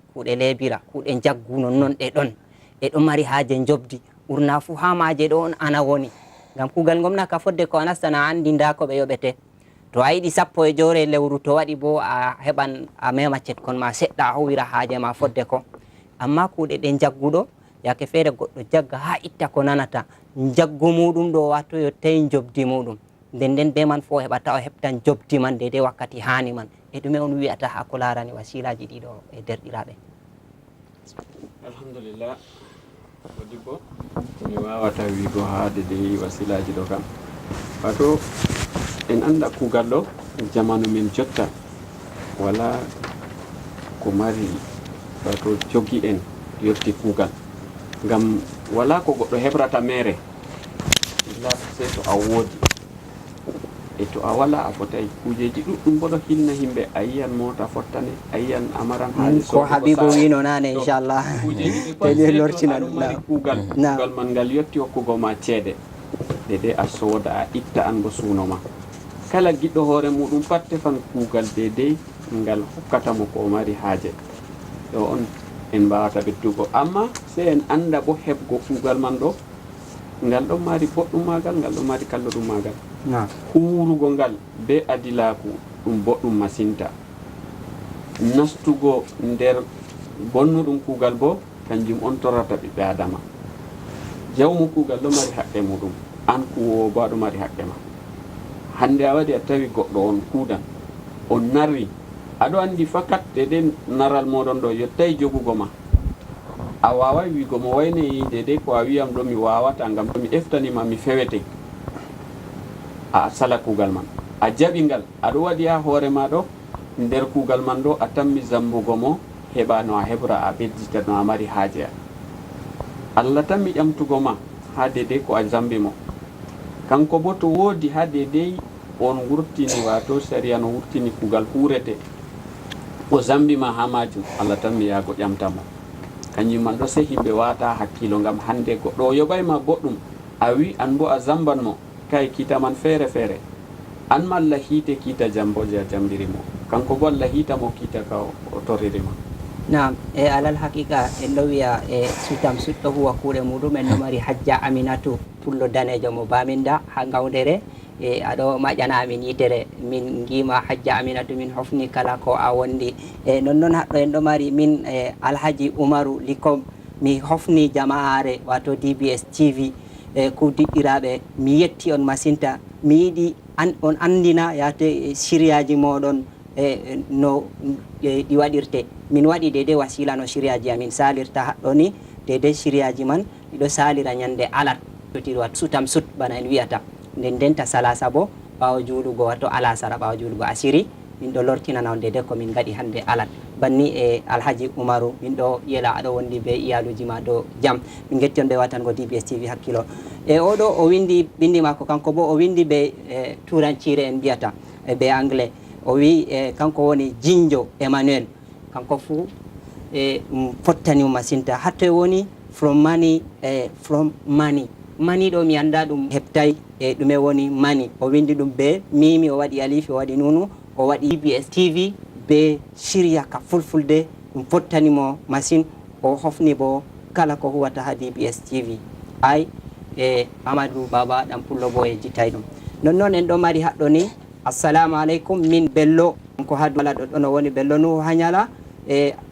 kuuɗe jaggu nonnoon ɗe ɗon ɗe ɗo mari haaje jobdi ɓurna fu ha maje ɗo on ana woni ngam kuugal gomna ka fodde ko a nastana andi nda ko ɓe yoɓete to a yiɗi 1 lewru to waɗi bo a heɓan a mema cetkon ma seɗɗa a huwira haaje ma fodde ko amma kuuɗe ɗe jagguɗo yake feere goɗɗo jagga ha itta ko nanata jaggu muɗum ɗo wato yo tawi jobdi muɗum nden be man fo heɓata o heɓtan jobdi man dede wakkati hani man e ɗume on wiyata ha ko larani wasilaji ɗiɗo e derɗiraɓe alhamdulillah modibbo mi wawata wigo ha dede wasilaji ɗo kam wato en anda kugal ɗo jamanu min jotta wala ko mari wato jogi en yotti kugal ngam wala ko goɗɗo heɓrata mere illa sey to a woodi e to a wala a fotay kujeji ɗuɗɗum boɗo hilna himɓe a yiyan mota fottane a yiyan amaran haali ko Habibou wino nane inchallah teɗe lortina ɗum mari kugal man ngal yetti hokkugo ma ceede dede a sooda a itta an bo suuno ma kala giɗɗo hoore muɗum pat tefan kuugal dedey ngal hokkatamo ko mari haaje ɗo on en mbawata ɓeddugo amma se en anda bo heɓgo kuugal man ɗo ngal ɗon mari boɗɗum magal ngal ɗon mari kalluɗum magal huurugo ngal be adilaku ɗum boɗɗum masinta nastugo nder bonnuɗum kuugal bo kanjum on torrata ɓiɓɓe adama jawmu kuugal ɗo mari haqqe muɗum an kuwowo bo aɗo mari haqqe ma hande a waɗi a tawi goɗɗo on kuudan on narri aɗo andi fakat dede naral moɗon ɗo yottayi jogugo ma a wawai wigo mo wayne dede ko a wiyam ɗo mi wawata ngam to mi eftanima mi fewete a sala kuugal man a jaɓi ngal aɗo waɗi ha hoore ma ɗo nder kuugal man ɗo a tammi zambugo mo heɓa no a heɓra a ɓeddita no a mari haaje a Allah tammi ƴamtugo ma ha dede ko a zambi mo kanko bo to woodi ha dedei on wurtini wato sariya no wurtini kuugal huurete o zambima ha majum Allah tammi yaago ƴamtamo kanjum man ɗo se himɓe wata hakkilo ngam hande goɗɗo o yoɓayma goɗɗum a wi an bo a zamban mo kay kiita man feere feere an malla hiite kiita jamboje a jambiri mo kanko bo Allah hita mo kita ka o torririma. Naam, alal haqiqa en ɗo wiya sutam suɗɗo huwa kuuɗe muɗum en ɗo mari hajja aminatu pullo danejo mo baminda ha gawdere aɗo maƴana amin yitere min gima hajja aminatu min hofni kala ko a wondi nonnoon haɗɗo en ɗo mari min alhaji Umaru Likom mi hofni jama'are wato DBS TV ko diɗɗiraɓe mi yetti on masinta mi yiɗi on andina yate siriyaji moɗon no ɗi waɗirte min waɗi dede wasila no siriyaji amin salirta haɗɗo ni dede siriyaji man ɗiɗo salira ñande alat wat sutam sut bana en wiyata nden denta salasa bo ɓawo juulugo wato alasara ɓawo juulugo asiri min ɗo lortinana on dede ko min gaɗi hande alat banni alhaji Umaru min ɗo yela aɗo wondi be iyaluji ma ɗo jaam min getti on ɓe watango DBS TV hakkilo oɗo o windi bindi makko kanko bo o windi be turancire en mbiyata be anglais o wi kanko woni Jinjo Emmanuel kanko fu fottani masinta hatto woni from money mani ɗo mi anda ɗum heɓtay ɗume woni mani o windi ɗum be mimi o waɗi alifi o waɗi nunu o waɗi DBS TV be siriya ka fulfulde ɗum fottanimo machine o hofni bo kala ko huwata ha DBS TV ay Amadou Baba ɗan pullo bo e jittay ɗum nonnoon en ɗo mari haɗɗo ni assalamu aleykum min bello ko ha wala ɗo ɗon o woni bello nuhu hañala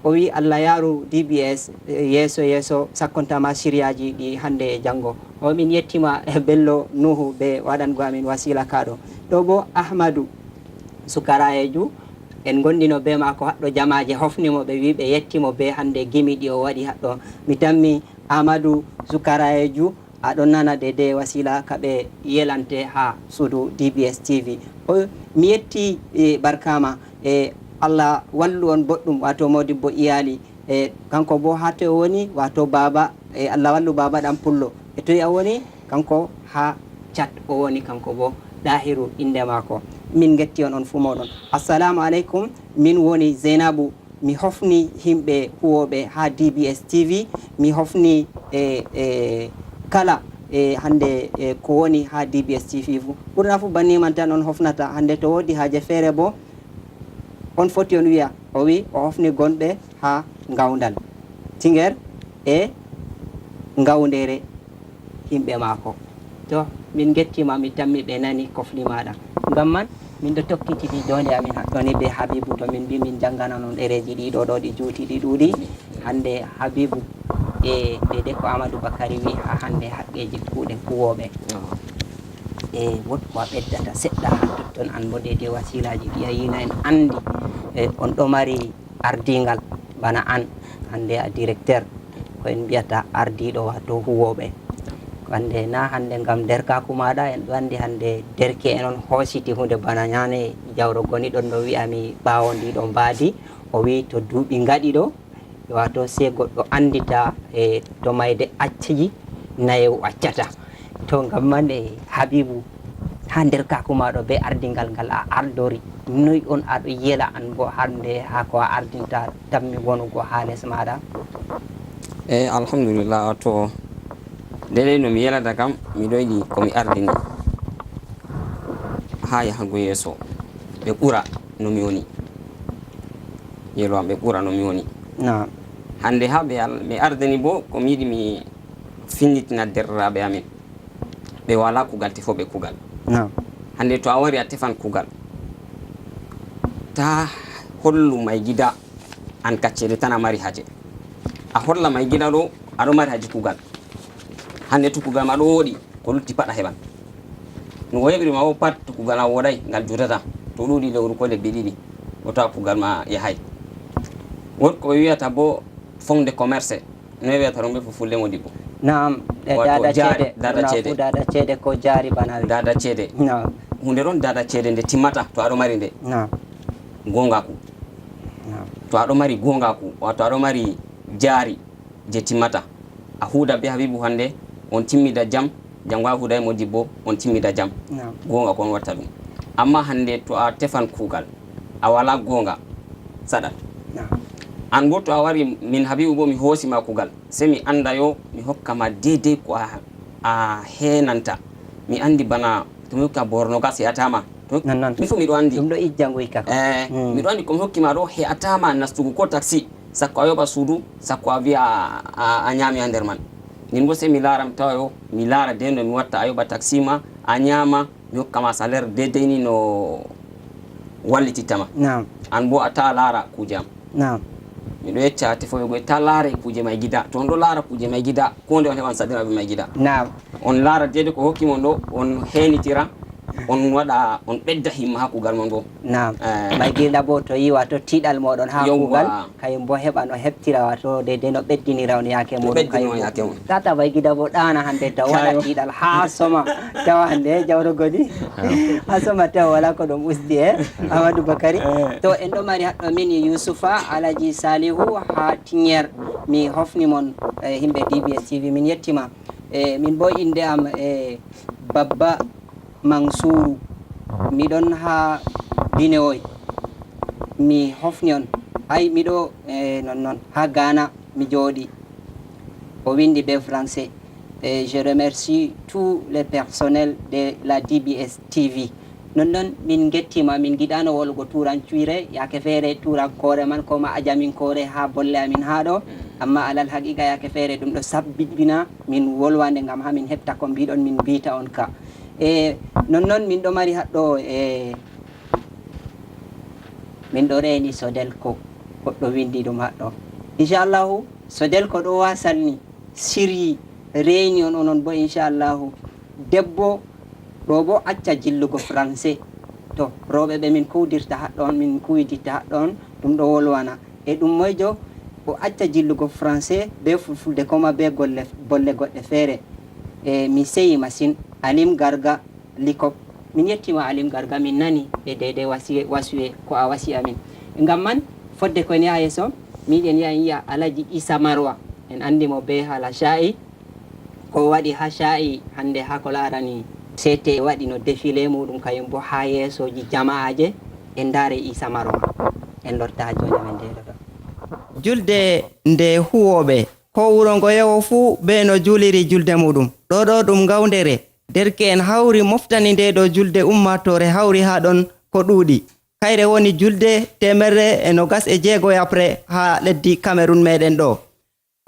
o wi Allah yaru DBS yeeso yeeso sakkontama siriyaji ɗi hande e janggo o min yettima bello nuhu be waɗango amin wasila kaɗo ɗo bo Ahmadou Sukarayeju en gondino be mako haɗɗo jamaje hofnimo ɓe wi ɓe yettimo be hande gimi ɗi o waɗi haɗɗo mi tammi Amadou Sukarayeju aɗon nana dede wasila kaɓe yelante ha suudu DBS TV mi yetti barkama Allah wallu on boɗɗum wato modibbo iyali kanko bo ha to woni wato baba Allah wallu baba ɗan pullo e toyi a woni kanko ha chat o woni kanko bo Dahiru inde mako min getti on fu moɗon assalamu aleykum min woni Zainabou mi hofni himɓe huwoɓe ha DBS TV mi hofni kala hande ko woni ha DBS TV fu ɓurna fu banniman tan on hofnata hande to wodi haaje feere bo on foti on wiya o wi o hofni gonɓe ha gawdal Tinger e gawdere himɓe mako to min gettima mi tammi ɓe nani kofli maɗa ngam man min ɗo tokkitidi jonde amin haɗɗoni be Habibou to min mbi min janggana non ɗereji ɗiɗo ɗo ɗi juuti ɗi ɗuuɗi hande Habibou dede ko Amadou Bakary wi ha hande haqqeji kuuɗe huwoɓe wot ko a ɓeddata seɗɗa ha totton an bo dede wasilaji ɗi a yina en andi on ɗo mari ardingal bana an hande a directeur ko en mbiyata ardiɗo wato huwoɓe hande na hande ngam derkaku maɗa en ɗo andi hande derke en on hoositi hunde bana ñane jawro goni ɗon no wiyami ɓawo ndiɗo mbaadi o wi to duuɓi gaɗi ɗo wato se goɗɗo andita to mayde acci nayewu accata to ngam man Habibou ha nder kaku maɗo be ardingal ngal a ardori noy on aɗo yela an bo hande ha ko a ardinta tammi wonugo ha les maɗa alhamdulillah wato dede no mi yelata kam miɗo yiɗi komi ardini ha yahago yeeso ɓe ɓura no mi woni yelo am ɓe ɓura no mi woni hande ha mi ardini bo komi yiɗi mi finnitina derraɓe amin ɓe wala kugal tefoɓe kugal hande to a wari a tefan kugal ta hollu may gida an kaccede tan a mari haje a holla may gida ɗo aɗo mari haji kugal hande to kugal ma ɗo woɗi ko lutti pat a heɓan no o heɓrima o pat to kugal ma woɗay ngal jutata to ɗuuɗi lewru ko lebbi ɗiɗi o tawa kugal ma yahay wonko ɓe wiyata bo fonde commerce no wiyata ɗum ɓe fulfulde modibbo naam dada ceede ko jaari bana dada ceede hunde ɗon dada ceede nde timmata to aɗo mari nde gongaku to aɗo mari gongaku wato aɗo mari jaari je timmata a huuda be Habibou hande on timmida jam janggo a huuda e modibbo on timmida jam gonga ko on watta ɗum amma hande to a tefan kuugal a wala gonga saɗat an bo to a wari min Habibou bo mi hoosima kugal se mi anda yo mi hokkama dedei ko a henanta mi andi bana to mi hokka borno gas yatama non mi fu miɗo andi ɗum ɗo ijjangoy ka miɗo andi komi hokkima ɗo he'atama nastugo ko taxi sakko a yoɓa suudu sakko a wiya a ñaami ha nder man min bo sey mi laara mi tawa yo mi laara de no mi watta a yoɓa taxi ma a ñaama mi hokkama salaire dedei ni no wallitittama an bo a ta laara kuje am miɗo yecca tefoyogo ta laara kuje may gida to on ɗo laara kuje may gida ko nde on heɓan sadiraɓe may gida on laara dede ko hokkimon ɗo on henitira on waɗa on ɓedda himma ha kugal mon bo may gida bo to yi wato tiiɗal moɗon ha kugal kayum bo heɓa no heɓtira wato dede no ɓeddinira on yake moɗon kayum tata may gida bo ɗana hande taw waɗa tiiɗal ha soma tawa hande jawro godi ha soma tawa wala ko ɗum usdi Amadou Bakary to en ɗo mari haɗɗo min Youssoufa Alaji Salihu ha Tigner mi hofni mon himɓe DBS TV min yettima min bo inde am Babba Mansourou miɗon ha Binewoy mi hofni on hay miɗo non ha Ghana mi jooɗi o windi be français je remercie tous les personnels de la DBS TV non min gettima min giɗano wolugo turancuire yake feere turankore man koma ajaminkore ha bolle amin ha ɗo amma alal haqiqa yake feere ɗum ɗo sabbina min wolwande gam ha min heɓta ko mbiɗon min mbita on ka non min ɗo mari haɗɗo min ɗo reeni Sodelko goɗɗo windi ɗum haɗɗo inchallahu Sodelko ɗo wasanni siryi reeni on onon bo inchallahu debbo ɗo bo acca jillugo français to rewɓe ɓe min kuwdirta haɗɗon min kuwiditta haɗɗon ɗum ɗo wolwana ɗum moyjo o acca jillugo français be fulfulde koma be bolle goɗɗe feere mi seyi machine Alim Garga Likop min yettima Alim Garga min nani e dede wasuye ko a wasi amin ngam man fodde ko ni ha yeeso miɗen yiya Alaji Isa Marwa en andimo be hala sha'i ko waɗi ha sha'i hande ha ko larani CT waɗi no défilé muɗum kayum bo ha yeesoji jama'aje en daare Isa Marwa en lorta ha joni men ndeɗo ɗo julde nde huwoɓe ko wuro ngo yewo fuu be no juliri julde muɗum ɗo ɗum gawdere derke'en hawri moftani nde ɗo julde ummatore hawri ha ɗon ko ɗuuɗi kayre woni julde 126 après ha leddi Cameroun meɗen ɗo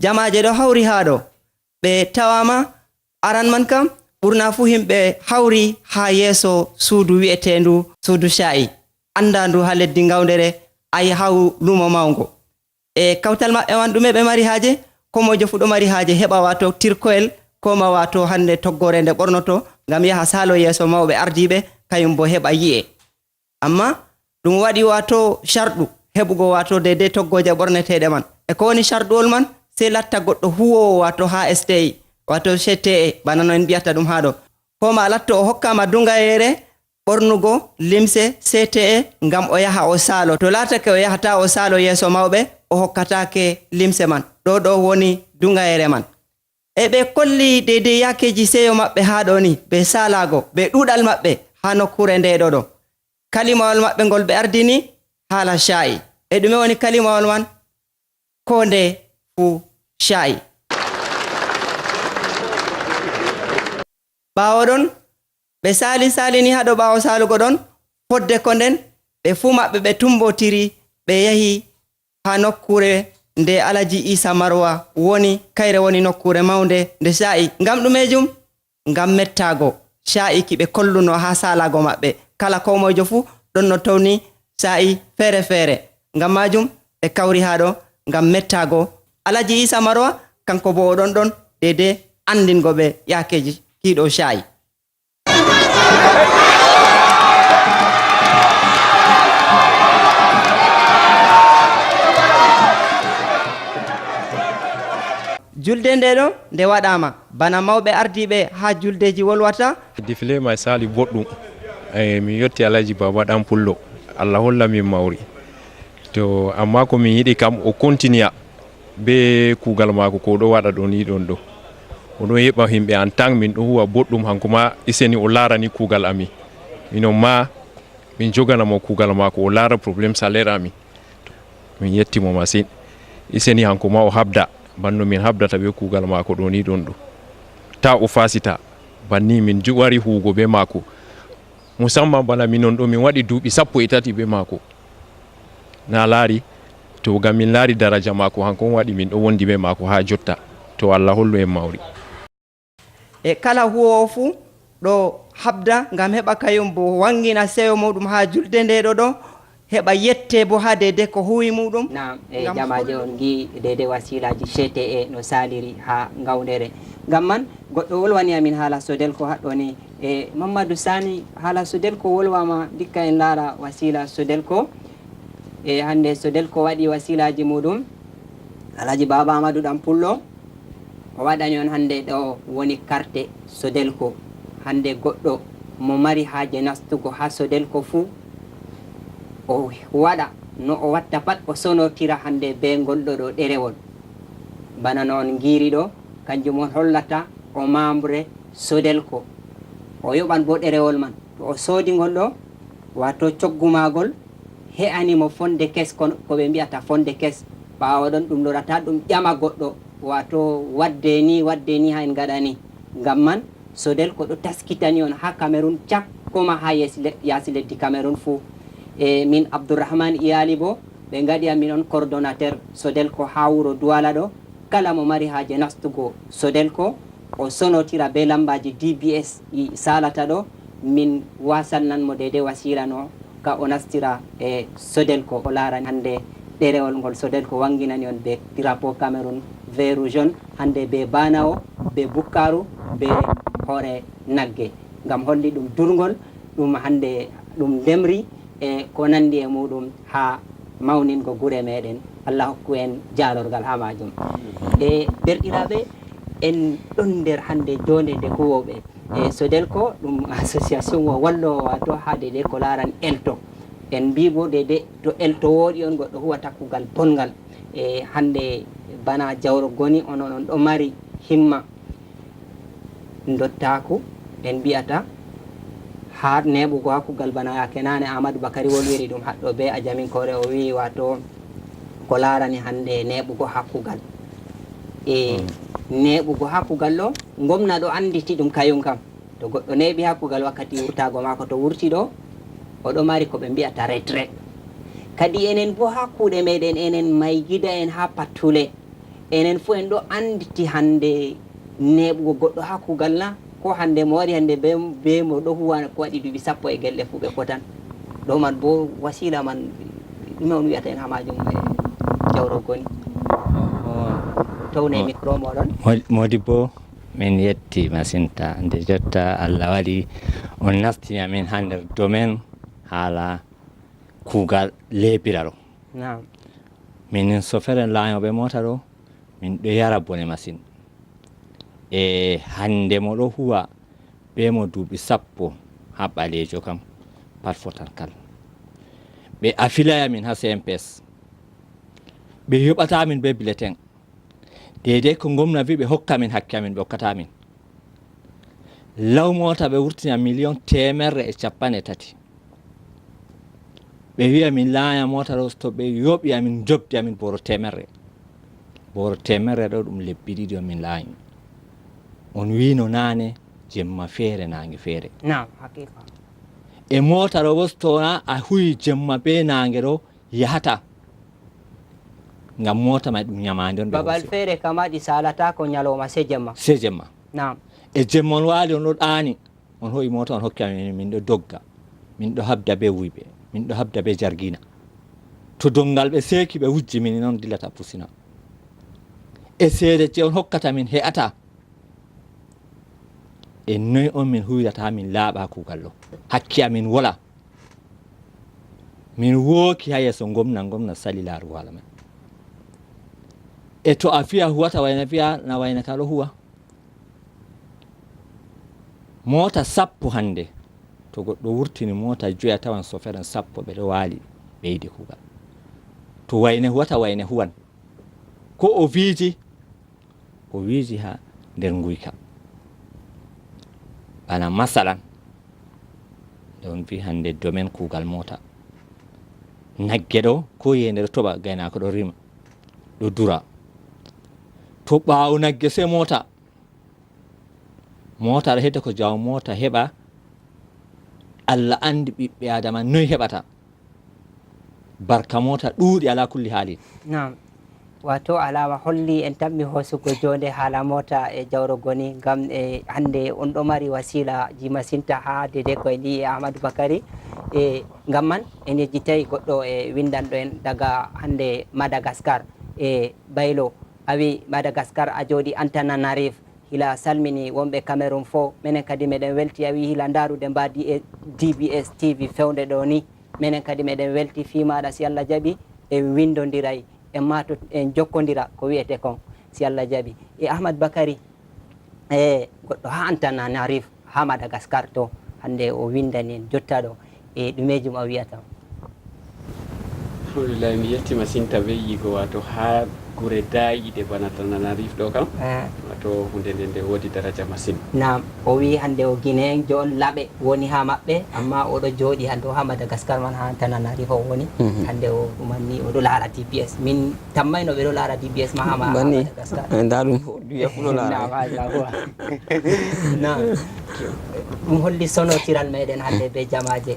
jamaje ɗo hawri ha ɗo ɓe tawama aran man kam ɓurna fu himɓe hawri ha yeeso suudu wi'etendu suudu sha'i andandu ha leddi gawdere ayi haw lumo mawgo kawtal maɓɓe man ɗume ɓe mari haaje komojo fu ɗo mari haaje heɓa wato tirkoyel koma wato hande toggore nde ɓornoto ngam yaha salo yeeso mawɓe ardiɓe kayum bo heɓa yi'e amma ɗum waɗi wato sharɗu heɓugo wato dede toggoje ɓorneteɗe man ko woni sharɗuwol man sey latta goɗɗo huwowo wato ha STI wato CTE bana no en mbiyata ɗum haɗo koma latta o hokkama dungayere ɓornugo limse CTE ngam o yaha o saalo to latake o yahata o saalo yeeso mawɓe o hokkatake limse man ɗo woni dungayere man ɓe kolli dede yakeji seyo maɓɓe ha ɗo ni be salago be ɗuɗal maɓɓe ha nokkure nde ɗo kalimawol maɓɓe ngol ɓe ardini hala sha'i ɗume woni kalimawol man ko nde fu sha'i ɓawo ɗon ɓe salini haɗo ɓawo salugo ɗon fodde ko nden ɓe fuu maɓɓe ɓe tumbotiri ɓe yahi ha nokkure nde Alaji Isa Marwa woni kayre woni nokkure mawnde nde sha'i ngam ɗumejum ngam mettago sha'i ki ɓe kolluno ha salago maɓɓe kala ko mojo fu ɗon no tawni sha'i feere feere ngam majum ɓe kawri ha ɗo ngam mettago Alaji Isa Marwa kanko bo oɗon ɗon dede andingo ɓe yakeji kiɗo sha'i julde nde ɗo nde waɗama bana mawɓe ardiɓe ha juldeji wolwata défilé may sali boɗɗum mi yetti Alaji Baba ɗan pullo Allah holla min mawri to amma ko min yiɗi kam o continue be kugal mako ko ɗo waɗa ɗo ni ɗon ɗo oɗo heɓa himɓe en tant min ɗo huwa boɗɗum hanko ma iseni o larani kugal ami minon ma min joganamo kugal mako o lara probléme salaire ami min yettimo masine iseni hanko ma o habda banno min habdata be kugal mako ɗo ni ɗon ɗo ta o fasita banni min wari huugo be mako musamman bana minon ɗo min waɗi duuɓi 13 be maako na laari to gam min laari daraja maako hankon waɗi min ɗo wondi be maako ha jotta to Allah hollu en mawri e kala huwowo fuu ɗo habda ngam heɓa kayum bo wangina sewo muɗum ha julde nde ɗo heɓa yette bo ha dede ko huwi muɗum nam e jamaje on gi dede wasilaji CTE no saliri ha ngawdere ngam man goɗɗo wolwani amin haala Sodelko haɗɗo ni e Mamadou Sani haala Sodelko wolwama dikka en laara wasila Sodelko e hande Sodelko waɗi wasilaji muɗum Alhaji Baba Amadou ɗan Pullo o waɗani on hande ɗo woni carte Sodelko hande goɗɗo mo mari haaje nastugo ha Sodelko fuu o waɗa no o watta pat o sonotira hande be gonɗo ɗo ɗerewol bana noon giiri ɗo kanjum on hollata o membre Sodelko o yoɓan bo ɗerewol man to o soodi ngol ɗo wato coggumagol he'animo fonde kes ko ɓe mbiyata fonde kes ɓawo ɗon ɗum lorata ɗum ƴama goɗɗo wato wadde ni ha en gaɗa ni ngam man Sodelko ɗo taskitani on ha Cameroun cakkoma ha yaasi leddi Cameroun fuu e min Abdourahmane Iyali bo ɓe gaɗi amin on coordonnateur Sodelko ha wuro Douala ɗo kala mo mari haaje nastugo Sodelko o sonotira be lambaji DBS i salata ɗo min wasalnanmo dede wasila no ka o nastira e Sodelko o laarani hande ɗerewol ngol Sodelko wanginani on be drapeau Cameroun vert rouge jaune hande be banawo be bukkaru be hoore nagge ngam holli ɗum durgol ɗum hande ɗum ndemri e ko nandi e muɗum ha mawningo gure meɗen Allah hokku en jalorgal ha majum e derɗiraɓe en ɗon nder hande jonde nde huwoɓe e Sodelko ɗum association o wallowo wato ha dede ko laran elto en mbibo dede to elto woɗi on goɗɗo huwa takkugal bongal e hande bana jawro goni onon on ɗo mari himma dottaku en mbiyata ha neɓugo hakkugal bana yake nane Amadou Bakary wolwiri ɗum haɗɗo be a jaminkore o wi wato ko larani hande neɓugo hakkugal e neɓugo hakkugal ɗo gomna ɗo anditi ɗum kayum kam to goɗɗo neɓi hakkugal wakkati wurtago mako to wurti ɗo oɗo mari ko ɓe mbiyata retraite kadi enen bo ha kuuɗe meɗen enen maygida en ha pattule enen fuu en ɗo anditi hande neɓugo goɗɗo hakkugal na ko hande mo wari hande be mo ɗo huwa ko waɗi duuɓi 10 e gelle fuu ɓe potan ɗo man bo wasila man ɗume on wiyata en ha majum jawro goni towne micro moɗon modi bo min yetti masinta nde jotta Allah waɗi on nastini amin ha nder domaine haala kuugal leebira ɗo nam minin sofere laayoɓe mota ɗo min ɗo yara bone masine e hande mo ɗo huwa be mo duuɓi 10 ha ɓalejo kam pat fotan kal ɓe affilaya min ha CMPS ɓe yoɓata min be bulletin dede ko gomna wi ɓe hokka min hakke amin ɓe hokkata min law mota ɓe wurtina 1,3 ɓe wiya min laaya mota ɗo to ɓe yoɓi amin jobdi amin boro 100 ɗo ɗum lebbi ɗiɗi on min laayi on wino nane jemma feere nange feere nam hakika e mota ɗo wostona a huyi jemma be nange ɗo yahata ngam mota may ɗum ñamande on babal feere kama ɗi salata ko ñalowma se jemma nam e jemma on waali on ɗo ɗaani on hoyi mota on hokki amin min ɗo dogga min ɗo habda be wuyɓe min ɗo habda be jargina to dongal ɓe seeki ɓe wujji min noon dillata pusina e seede je on hokkata min he'ata e noy on min huwirata min laaɓa kuugal ɗo hakki amin wola min wooki ha yeeso gomna sali laaru haala men e to a fiya huwata wayna fiya na waynata ɗo huwa mota 10 hande to goɗɗo wurtini mota 5 tawan soferen 10 ɓeɗo waali ɓeydi kuugal to wayne huwata wayne huwan ko o wiiji ha nder nguyka bana masalan don wi hande domaine kuugal mota nagge ɗo ko yende ɗo toɓa gaynako ɗo rima ɗo dura to ɓaawo nagge se mota ɗo hedda ko jaw mota heɓa Allah andi ɓiɓɓe adama noy heɓata barka mota ɗuuɗi ala kulli haalin. Naam. Wato alama holli en tammi hosugo jonde hala mota e jawro goni ngam hande on ɗo mari wasila ji masinta ha dede koye ndi Ahmadou Bakary ngam man en yejjitayi goɗɗo windanɗo en daga hande Madagascar Baylo awi Madagascar a jooɗi Antananarive hila salmini wonɓe Cameroun fo minen kadi meɗen welti awi hila ndarude mbadi e DBS TV fewde ɗo ni minen kadi meɗen welti fimaɗa si Allah jaaɓi e windodiray en mato en jokkodira ko wiyete kon si Allah jaaɓi Ahmadou Bakary goɗɗo ha Antananarive ha Madagascar to hande o windani en jotta ɗo ɗumejum a wiyata? Alhamdulillah mi yettima sinta be yigo wato ha gure dayiɗe bana Antananarive ɗo kam wato hunde nde wodi daraja masine. Nam o wi hande o guinéen jon laaɓe woni ha maɓɓe amma oɗo jooɗi hande o ha Madagascar man ha Antananarive o woni hande o ɗumanni oɗo laara DBS min tammayno ɓeɗo laara DBS ma ha Madagascar nda ɗum duya fuɗo laara na ɗum holli sonotiral meɗen hande be jamaje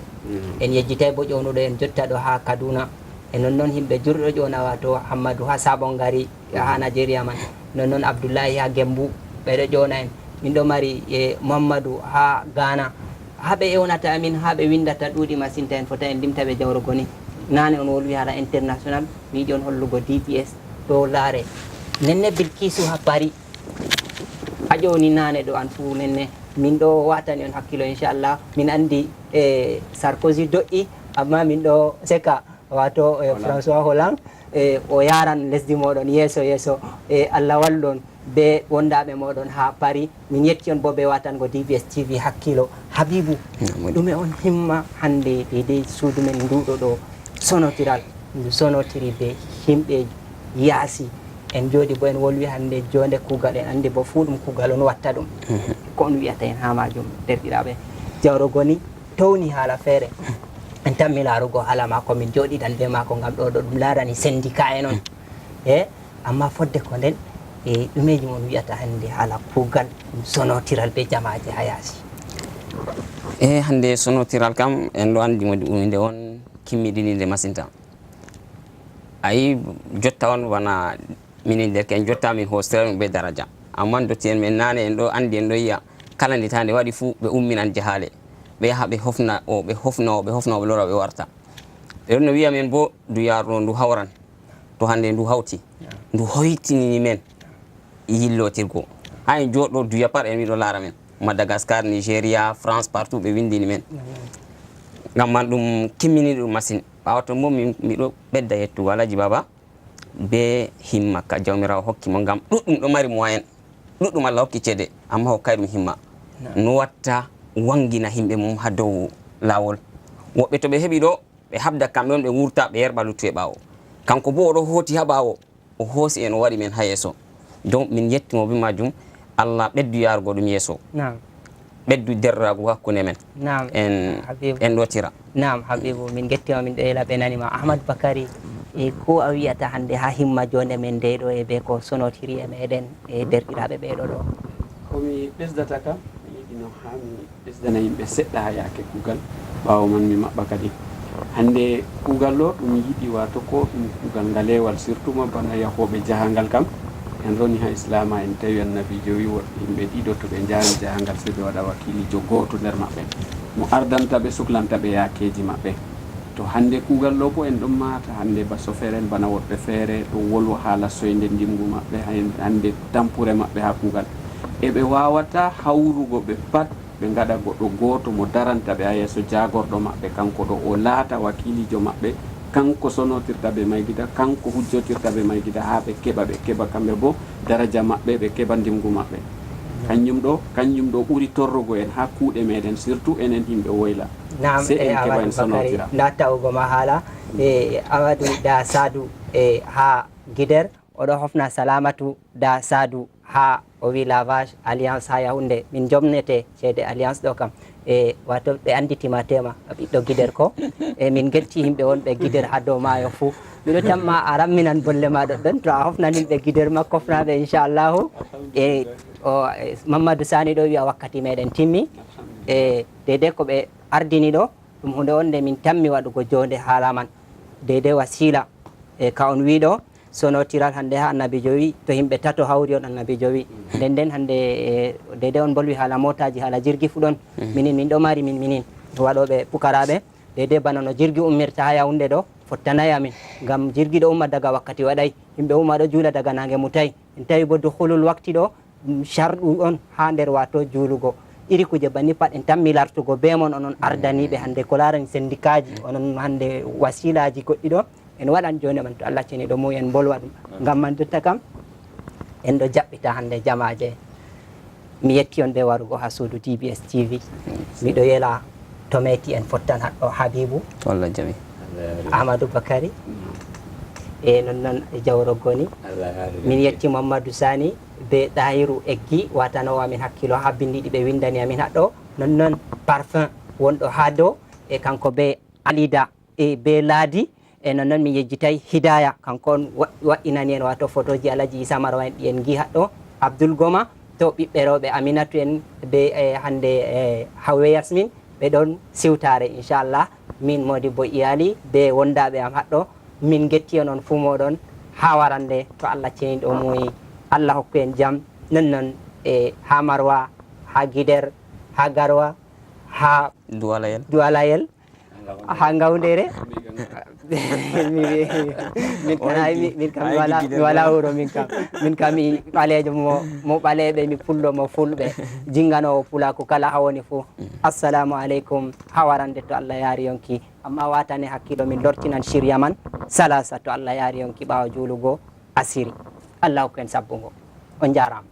en yejjitay bo ƴownuɗo en jotta ɗo ha Kaduna e nonnoon himɓe jurɗo ƴona wato Hammadou ha Sabon Gari ha Nigeria man nonnoon Abdoullahi ha Gembu ɓeɗo ƴona en min ɗo mari Mamadou ha Ghana haɓe ewnata amin haɓe windata ɗuuɗi masinta en fota en limta ɓe jawro goni nane on wolwi hala international mi yiɗi on hollugo DBS ɗo laare nenne Bilkisu ha Paris ha ƴowni nane ɗo an fuu nenne min ɗo watani on hakkilo inchallah min andi Sarkozy doƴƴi amma min ɗo seka wato François Hollande o yaran lesdi moɗon yeeso yeeso Allah wallon be wondaɓe moɗon ha Paris min yetti on bo ɓe watango DBS TV hakkilo Habibou ɗume on himma hande deydey suudu men nduɗo ɗo sonotiral ndu sonotiri be himɓe yaasi en jooɗi bo en wolwi hande jonde kuugal en andi bo fuu ɗum kuugal on watta ɗum ko on wiyata en ha majum derɗiraɓe jawro goni towni haala feere en tammi laarugo haala mako min jooɗiɗan be mako ngam ɗo ɗum laarani syndicat en on amma fodde ko nden ɗumeji mon wiyata hande haala kuugal ɗum sonotiral be jamaje ha yaasi? hande sonotiral kam en ɗo andi modi uminde on kimmiɗinide masinta ayi jotta on wona minin derke en jotta min hostira ɗum be daraja amma dotti en men nane en ɗo andi en ɗo yiya kala nde tande waɗi fuu ɓe umminan jahale ɓe yaha ɓe hofna o ɓe hofna o ɓe lora ɓe warta ɓe ɗon no wiya men bo duyaru ndu hawran to hande ndu hawti ndu hoytinini men yillotirgo ha en joɗɗo duya par en wiɗo laara men Madagascar Nigéria France partout ɓe windini men ngam man ɗum kimmini ɗum masine ɓawaton bo miɗo ɓedda yettugo Alaji Baba be himma ka jawmirawo hokkimo ngam ɗuɗɗum ɗo mari moyen ɗuɗɗum Allah hokki ceede amma hokkay ɗum himma no watta wangina himɓe mum ha dow lawol woɓɓe to ɓe heeɓi ɗo ɓe habda kamɓe on ɓe wurta ɓe yerɓa luttu e ɓawo kanko bo oɗo hooti ha ɓawo o hoosi en o waɗi men ha yeeso donc min yettimo be majum Allah ɓeddu yarugo ɗum yeeso ɓeddu derrago hakkunde men en ɗo tira. Nam Habibou min gettima min ɗo yela ɓe nanima Ahmadou Bakary ko a wiyata hande ha himma jonde men nde ɗo e be ko sonotiri e meɗen e derɗiraɓe ɓeɗo ɗo? komi ɓesdata kam no ha mi ɓesdana yimɓe seɗɗa ha yaake kuugal ɓawo man mi maɓɓa kadi hande kuugal ɗo ɗum yiɗi wato ko ɗum kuugal ngalewal surtout ma bana yahoɓe jahangal kam en roni ha islama en tawi annabijo wi woɗɓe yimɓe ɗiɗo to ɓe jahani jahangal so ɓe waɗa wakilijo goto nder maɓɓe mo ardanta ɓe suklanta ɓe yakeji maɓɓe to hande kuugal ɗo bo en ɗon mata hande baso feere en bana woɗɓe feere ɗo wolwa haala soyde ndimgu maɓɓe hande tampure maɓɓe ha kuugal eɓe wawata hawrugo ɓe pat ɓe gaɗa goɗɗo goto mo daranta ɓe ha yeeso jagorɗo maɓɓe kanko ɗo o laata wakilijo maɓɓe kanko sonotirta ɓe maygida kanko hujjotirta ɓe maygida ha ɓe keɓa kamɓe bo daraja maɓɓe ɓe keɓa ndimgu maɓɓe kañum ɗo ɓuuri torrugo en ha kuuɗe meɗen surtout enen yimɓe woyla se en keɓa en sonotira nda tawugo ma haala Amadou Da Sadou ha Guider oɗo hofna Salamatu Da Sadou ha o wi lavage alliance ha Yaoundé min jomnete ceede alliance ɗo kam wato ɓe anditima tema ɓiɗɗo Guider ko min getti yimɓe wonɓe Guider ha dow maayo fuu miɗo tamma a ramminan bolle ma ɗoɗɗon to a hofnan yimɓe Guider ma kofnaɓe inchallahu Mamadou Sani ɗo wiya wakkati meɗen timmi deydey ko ɓe ardini ɗo ɗum hunde on nde min tammi waɗugo jonde haala man deydey wasila e ka on wiɗo sonotiral hande ha annabijo wi to yimɓe tato hawri on annabijo wi nden nden hande deydey on bolwi haala motaji haala jirgi fu ɗon minin min ɗo mari minin waɗoɓe pukaraɓe deydey bana no jirgi ummirta ha yawunde ɗo fottanayi amin ngam jirgi ɗo umma daga wakkati waɗay yimɓe umma ɗo juula daga nange mutayi en tawi bo duhulul wakti ɗo sharɗu on ha nder wato juulugo iri kuje banni pat en tammi lartugo be mon onon ardaniɓe hande ko larani syndicat ji onon hande wasilaji goɗɗi ɗo en waɗan joni man to Allah ceni ɗo mu en bolwa ɗum ngam man jotta kam en ɗo jaɓɓita hande jamaje mi yetti on be warugo ha suudu DBS TV miɗo yela to meti en fottan haɗɗo Habibou wallah jami Amadou Bakary e nonnon e jawro goni min yetti Mamadou Sani be Dahiru Eggi watanowo amin hakkilo ha bindiɗi ɓe windani amin haɗɗo nonnon parfum wonɗo ha dow e kanko be Alida e be Laadi e nonnon mi yejjitay Hidaya kanko on waɗinani en wato photoji Alaji Isa Marwa en ɗi en gi haɗɗo Abdoul Goma to ɓiɓɓe rewɓe Aminatu en be hande Hawwe Yasmin ɓe ɗon siwtare inchallah min Modibbo iyali be wondaɓe am haɗɗo min getti on fuu moɗon ha warande to Allah ceni ɗo muyi Allah hokku en jaam nonnon e ha Marwa ha Guider ha Garwa ha Duwalayel ha Ngawdere min kam mi wala wuro min kam mi ɓalejo mo ɓaleɓe mi pullo mo fulɓe jinganowo pulaku kala ha woni fuu assalamu aleykum ha warande to Allah yaari yonki amma watane hakkilo min lortinan shirya man salasa to Allah yaari yonki ɓawa juulugo asiri Allah hokku en sabbungo on jarama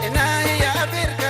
Ina ya Afrika